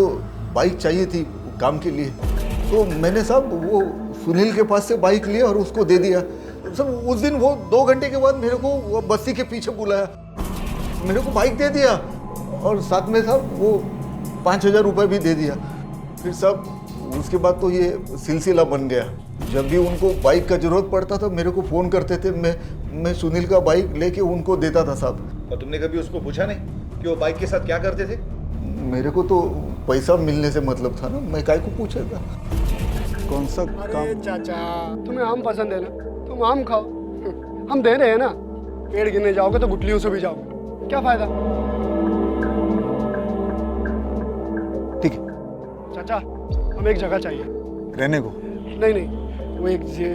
बाइक चाहिए थी काम के लिए। तो मैंने साहब वो सुनील के पास से बाइक लिया और उसको दे दिया। सब उस दिन वो 2 घंटे के बाद मेरे को वो बस्ती के पीछे बुलाया, मेरे को बाइक दे दिया और साथ में साहब वो 5,000 रुपये भी दे दिया। फिर साहब उसके बाद तो ये सिलसिला बन गया। जब भी उनको बाइक का ज़रूरत पड़ता था मेरे को फ़ोन करते थे, मैं सुनील का बाइक लेके उनको देता था साहब। और तुमने कभी उसको पूछा नहीं कि वो बाइक के साथ क्या करते थे? मेरे को तो पैसा मिलने से मतलब था ना, मैं काय को पूछेगा। कौन सा काम? चाचा तुम्हें आम पसंद है ना, तुम आम खाओ, हम दे रहे हैं ना। पेड़ गिरने जाओगे तो गुटलियों से भी जाओगे, क्या फायदा? ठीक है चाचा हमें एक जगह चाहिए रहने को। नहीं, वो एक ये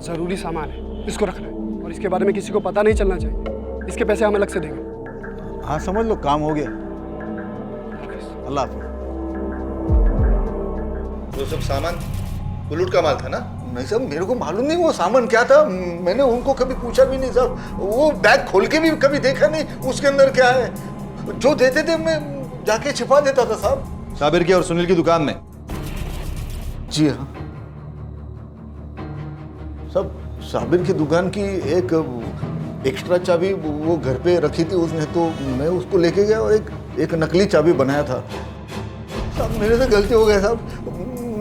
ज़रूरी सामान है, इसको रखना है और इसके बारे में किसी को पता नहीं चलना चाहिए। इसके पैसे हम अलग से देंगे। हाँ समझ लो, काम हो गया। अल्लाह हाफ़िज़। वो सब सामान उलूट का माल था ना? नहीं साहब मेरे को मालूम नहीं वो सामान क्या था, मैंने उनको कभी पूछा भी नहीं साहब। वो बैग खोल के भी कभी देखा नहीं उसके अंदर क्या है। जो देते थे मैं जाके छिपा देता था साहब। साबिर की और सुनील की दुकान में? जी हाँ सब। साबिर की दुकान की एक एक्स्ट्रा चाबी वो घर पे रखी थी उसने, तो मैं उसको लेके गया और एक नकली चाबी बनाया था साहब। मेरे से गलती हो गया साहब,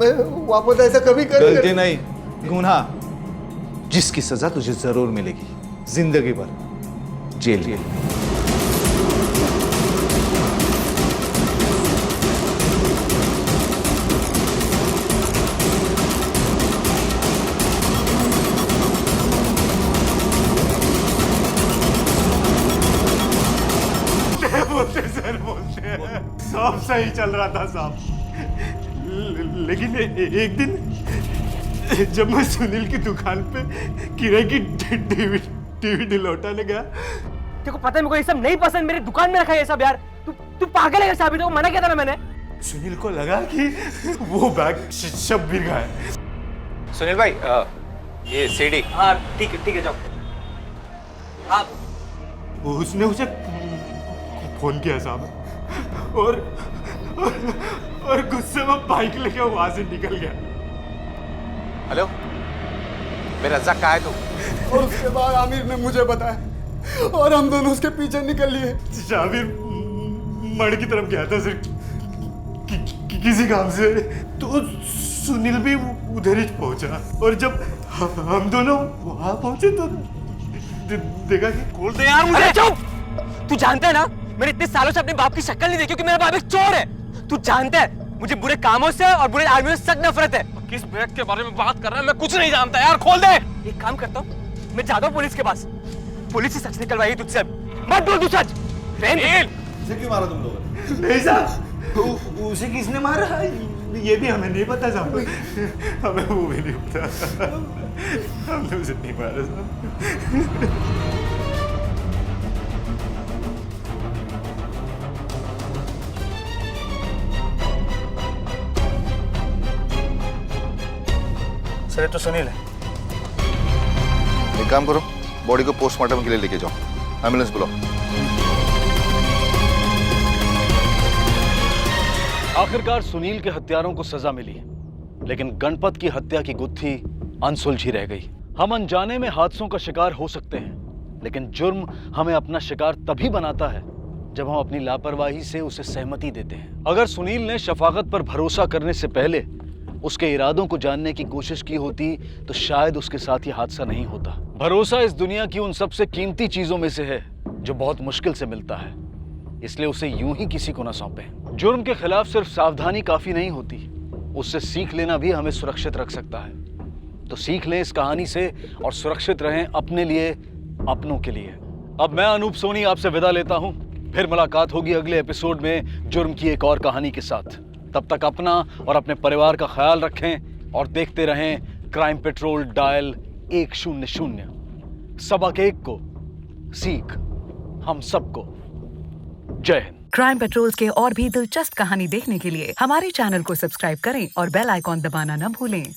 मैं वापस ऐसा कभी करूंगा। गलती नहीं, गुनाह, जिसकी सजा तुझे जरूर मिलेगी, जिंदगी भर जेल। सब सही चल रहा था साहब, लेकिन एक दिन जब मैं सुनील की दुकान पे किराए की टीवी लौटाने गया। तेरे को पता है मेरे को ये सब नहीं पसंद, मेरी दुकान में रखा है ये सब यार। तू पागल है साबिर, को मना किया था ना मैंने। सुनील को लगा कि वो बैग सब बिका है। सुनील भाई ये सीडी। हाँ ठीक है जाओ। आप उसने उसे फोन किया साहब और गुस्से में बाइक लेके वहां से निकल गया। हेलो, मेरा रज़ाक कहाँ है तू? और उसके बाद आमिर ने मुझे बताया और हम दोनों उसके पीछे निकल लिए। शाबिर मड़ की तरफ गया था सर किसी काम से, तो सुनील भी उधर ही पहुंचा और जब हम दोनों वहां पहुंचे तो देखा कि खोल दे यार मुझे। चुप! तू जानता है ना, मैंने इतने सालों से अपने बाप की शक्ल नहीं देखी क्योंकि मेरा बाप एक चोर है। तू जानता है मुझे बुरे कामों से और बुरे आदमियों से सख्त नफरत है। किस बैग के बारे में बात कर रहा है? मैं कुछ नहीं जानता यार, खोल दे। एक काम करता हूँ, मैं जाता हूँ पुलिस के पास। पुलिस से सच निकलवाएगी तुझसे। मत बोल तू सच। उसे क्यों मारा तुम लोगों ने? नहीं साहब, उसे किसने मारा ये भी हमें नहीं पता साहब। हमें वो भी नहीं पता। हमने उसे नहीं मारा साहब। सर ये तो सुनील है। एक काम करो, बॉडी को पोस्टमार्टम के लिए लेके जाओ, एम्बुलेंस बुलाओ। आखिरकार सुनील के हत्यारों को सजा मिली, लेकिन गणपत की हत्या की गुत्थी अनसुलझी रह गई। हम अनजाने में हादसों का शिकार हो सकते हैं, लेकिन जुर्म हमें अपना शिकार तभी बनाता है जब हम अपनी लापरवाही से उसे सहमति देते हैं। अगर सुनील ने शफाकत पर भरोसा करने से पहले उसके इरादों को जानने की कोशिश की होती तो शायद उसके साथ ये हादसा नहीं होता। भरोसा इस दुनिया की उन सबसे कीमती चीजों में से है जो बहुत मुश्किल से मिलता है, इसलिए उसे यूं ही किसी को ना सौंपें। जुर्म के खिलाफ सिर्फ सावधानी काफी नहीं होती, उससे सीख लेना भी हमें सुरक्षित रख सकता है। तो सीख लें इस कहानी से और सुरक्षित रहें अपने लिए, अपनों के लिए। अब मैं अनूप सोनी आपसे विदा लेता हूं। फिर मुलाकात होगी अगले एपिसोड में जुर्म की एक और कहानी के साथ। तब तक अपना और अपने परिवार का ख्याल रखें और देखते रहें क्राइम पेट्रोल डायल 100। सबक एक को, सीख हम सबको। जय हिंद। क्राइम पेट्रोल्स के और भी दिलचस्प कहानी देखने के लिए हमारे चैनल को सब्सक्राइब करें और बेल आइकॉन दबाना न भूलें।